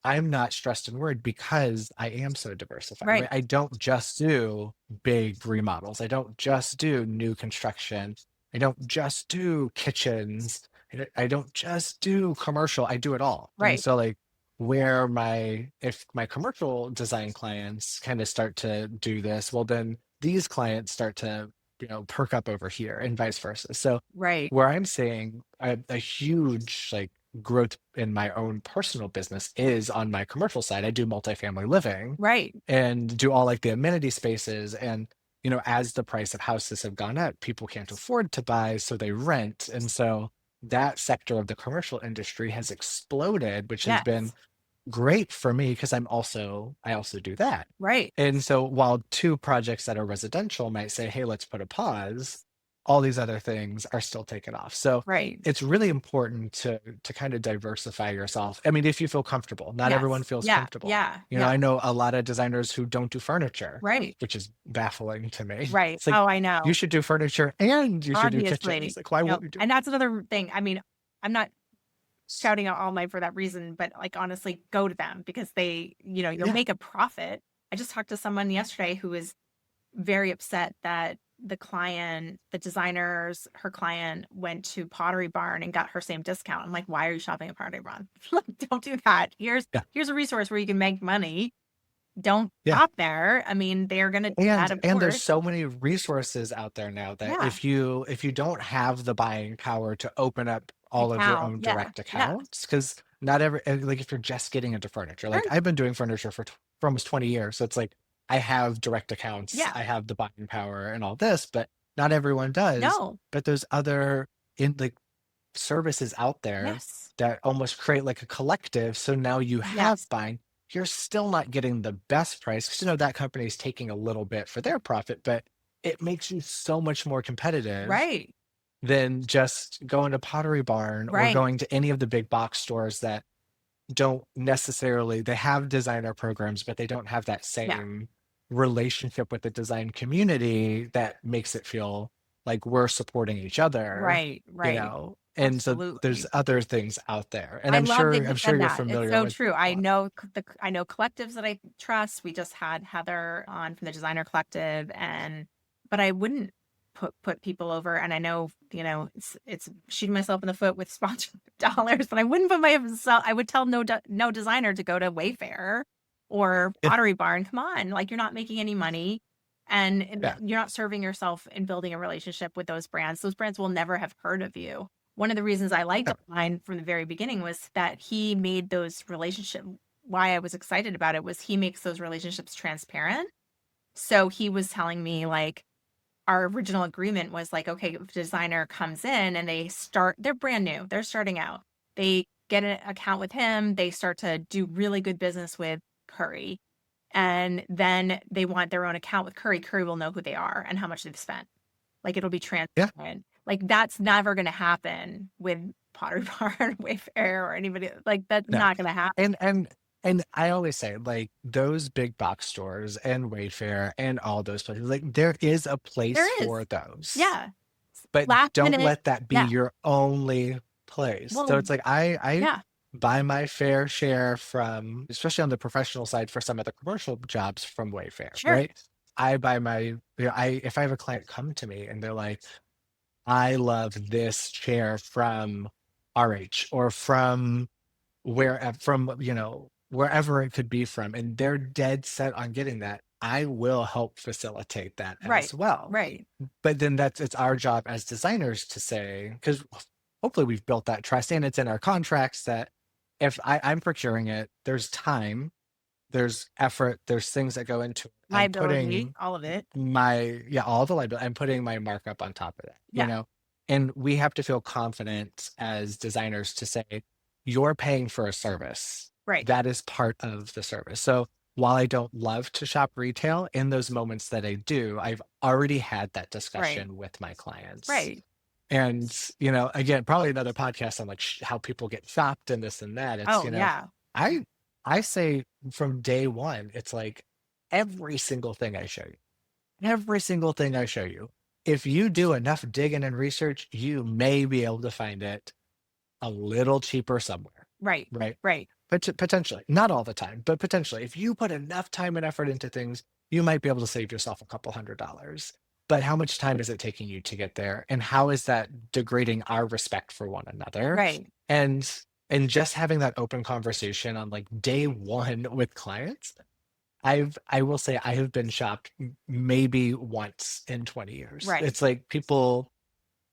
I'm not stressed and worried because I am so diversified, right? right. I don't just do big remodels. I don't just do new construction. I don't just do kitchens. I don't just do commercial. I do it all. And Right. so like if my commercial design clients kind of start to do this, well, then these clients start to, perk up over here and vice versa. So Right. where I'm saying a huge like growth in my own personal business is on my commercial side. I do multifamily living Right. and do all like the amenity spaces. And, as the price of houses have gone up, people can't afford to buy, so they rent. And so that sector of the commercial industry has exploded, which has been Yes. great for me because I also do that. Right. And so while two projects that are residential might say, hey, let's put a pause, all these other things are still taken off. So Right. it's really important to kind of diversify yourself. I mean, if you feel comfortable, not everyone Yes. feels Yeah. comfortable. Yeah. Yeah. I know a lot of designers who don't do furniture, Right. which is baffling to me. Right. It's like Oh, I you know. should do furniture and you should do kitchens. Obviously, Like, why you know, won't you do and that's another thing. I mean, I'm not it? shouting out all night for that reason, but like honestly, go to them because you'll Yeah. make a profit. I just talked to someone yesterday who was very upset that the designers, her client went to Pottery Barn and got her same discount. I'm like, why are you shopping at Pottery Barn? Like, don't do that. Yeah. Here's a resource where you can make money. Don't Yeah. shop there. I mean, they're gonna do that, of And there's course. so many resources out there now that Yeah. if you don't have the buying power to open up An all of your account. own Yeah. direct Yeah. accounts, because not every like if you're just getting into furniture, like Right. I've been doing furniture for almost 20 years, so it's like I have direct accounts, Yeah. I have the buying power and all this, but not everyone does. No. But there's other in like services out there Yes. that almost create like a collective. So now you have Yes. buying, you're still not getting the best price because that company is taking a little bit for their profit, but it makes you so much more competitive Right. than just going to Pottery Barn or Right. going to any of the big box stores that don't necessarily they have designer programs, but they don't have that Yeah. same relationship with the design community that makes it feel like we're supporting each other, Right. Right. and so there's Absolutely. other things out there, and I I'm love sure that you I'm sure said you're that. It's familiar so with true. a I lot. know I know collectives that I trust. We just had Heather on from the Designer Collective, but I wouldn't put people over. And I know, it's shooting myself in the foot with sponsored dollars, but I wouldn't put myself. I would tell no designer to go to Wayfair or Yeah, Pottery Barn. Come on, like, you're not making any money. And yeah, you're not serving yourself in building a relationship with those brands. Those brands will never have heard of you. One of the reasons I liked yeah, mine from the very beginning was that he made those relationships. Why I was excited about it was he makes those relationships transparent. So he was telling me, like, our original agreement was like, okay, if a designer comes in and they're brand new, they're starting out, they get an account with him, they start to do really good business with Curry, and then they want their own account with Curry, Curry will know who they are and how much they've spent. Like, it'll be Yeah. transparent. Like, that's never going to happen with Pottery Barn, Wayfair, or anybody. Like, that's No. not going to happen. And I always say, like, those big box stores and Wayfair and all those places, like, there is a place There is. for those, Yeah. but Last don't minute. let that be Yeah. your only place. So Well, it's like I yeah. buy my fair share from, especially on the professional side for some of the commercial jobs, from Wayfair, Sure. right? I buy my, if I have a client come to me and they're like, I love this chair from RH or from wherever it could be from, and they're dead set on getting that, I will help facilitate that Right. as well. Right. But then it's our job as designers to say, because hopefully we've built that trust and it's in our contracts, that if I'm procuring it, there's time, there's effort, there's things that go into it. I'm Liability, putting all of it. all the liability, I'm putting my markup on top of that, Yeah. and we have to feel confident as designers to say, you're paying for a service. Right. That is part of the service. So while I don't love to shop retail, in those moments that I do, I've already had that Right. discussion with my clients. Right. And, again, probably another podcast on like how people get shopped and this and that. It's, Oh, yeah. I say from day one, it's like every single thing I show you, every single thing I show you, if you do enough digging and research, you may be able to find it a little cheaper somewhere, Right. right? Right. But potentially, not all the time, but potentially, if you put enough time and effort into things, you might be able to save yourself a couple $100s. But how much time is it taking you to get there? And how is that degrading our respect for one another? Right. And just having that open conversation on like day one with clients, I will say I have been shopped maybe once in 20 years. Right. It's like people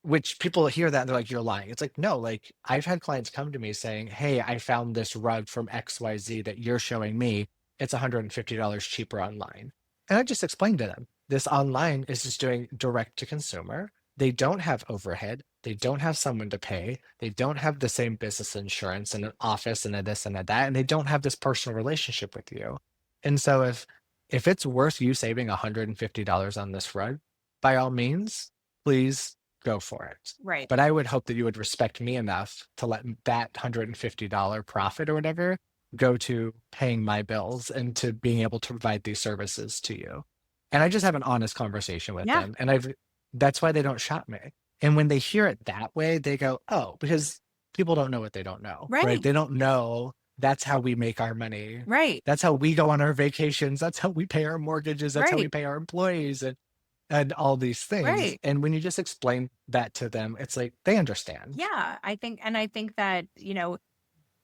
hear that and they're like, you're lying. It's like, no, like I've had clients come to me saying, hey, I found this rug from XYZ that you're showing me. It's $150 cheaper online. And I just explained to them, this online is just doing direct to consumer. They don't have overhead. They don't have someone to pay. They don't have the same business insurance and an office and a this and a that. And they don't have this personal relationship with you. And so if it's worth you saving $150 on this rug, by all means, please go for it. Right. But I would hope that you would respect me enough to let that $150 profit or whatever go to paying my bills and to being able to provide these services to you. And I just have an honest conversation with Yeah. them. And that's why they don't shop me. And when they hear it that way, they go, oh, because people don't know what they don't know, right? Right. They don't know that's how we make our money. Right. That's how we go on our vacations. That's how we pay our mortgages. That's how we Right. pay our employees and all these things. Right. And when you just explain that to them, it's like they understand. Yeah. I think that,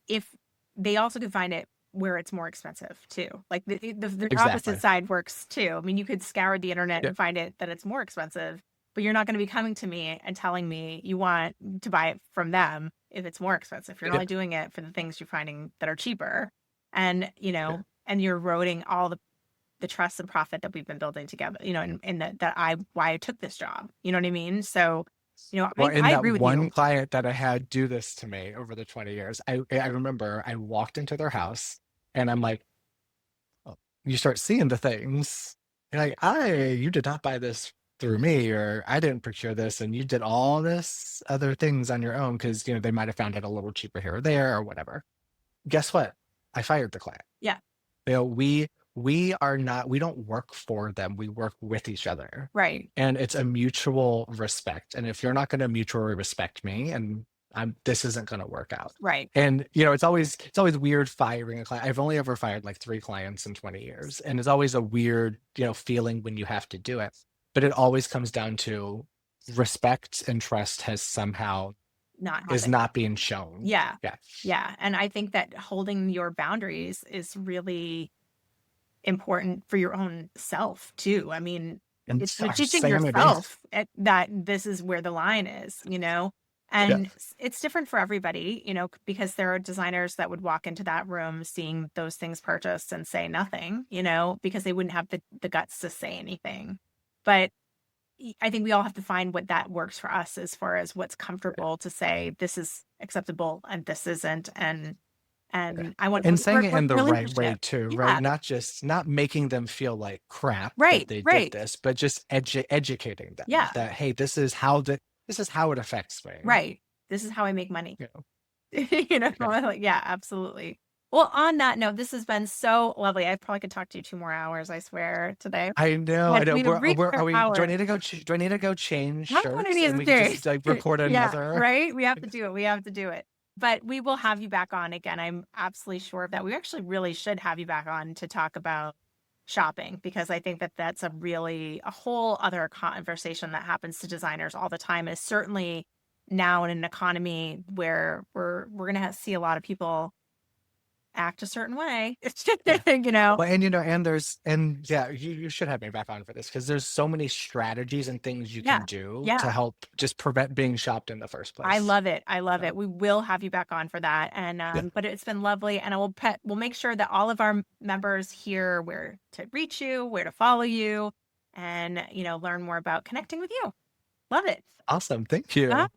if they also could find it where it's more expensive too. Like the Exactly. opposite side works too. I mean, you could scour the internet Yep. and find it that it's more expensive, but you're not going to be coming to me and telling me you want to buy it from them if it's more expensive. You're Yep. only doing it for the things you're finding that are cheaper. And, Yep. and you're eroding all the trust and profit that we've been building together, and why I took this job. You know what I mean? So, Well, I agree with one you. client that I had do this to me over the 20 years, I remember I walked into their house and I'm like, oh, you start seeing the things. You're like, you did not buy this through me, or I didn't procure this, and you did all this other things on your own because they might have found it a little cheaper here or there or whatever. Guess what? I fired the client. Yeah. We don't work for them. We work with each other. Right. And it's a mutual respect. And if you're not going to mutually respect me, and this isn't going to work out. Right. And it's always weird firing a client. I've only ever fired like 3 clients in 20 years. And it's always a weird, feeling when you have to do it. But it always comes down to respect and trust has somehow not being shown. Yeah. Yeah. Yeah. And I think that holding your boundaries is really important for your own self too. I mean, And it's our teaching sanity. yourself that this is where the line is, and it's different for everybody, because there are designers that would walk into that room seeing those things purchased and say nothing, because they wouldn't have the guts to say anything. But I think we all have to find what that works for us as far as what's comfortable to say this is acceptable and this isn't, and Okay. And I want And saying it we're in the right way relationship. too, right? Yeah. Not making them feel like crap that Right. they did Right. this, but just educating them Yeah. that, hey, this is how it affects me. Right. This is how I make money. You know? You know, Yeah. like, yeah, absolutely. Well, on that note, this has been so lovely. I probably could talk to you 2 more hours, I swear, today. I know, I But know. we've reached our Are we? Do I hour. need to go? Do I need to go change I'm gonna shirts need and some we can just days. like record Yeah, another? right? We have to do it. We have to do it. But we will have you back on again. I'm absolutely sure of that. We actually really should have you back on to talk about shopping, because I think that that's a whole other conversation that happens to designers all the time. Is certainly now in an economy where we're gonna see a lot of people act a certain way. It's just, Yeah. you know, Well, and and yeah, you should have me back on for this because there's so many strategies and things you can yeah, do to yeah. help just prevent being shopped in the first I place. love it. I love So, it. We will have you back on for that. And yeah, but it's been lovely. And we'll make sure that all of our members hear where to reach you, where to follow you, and learn more about connecting with you. Love it. awesome. Thank Uh, you.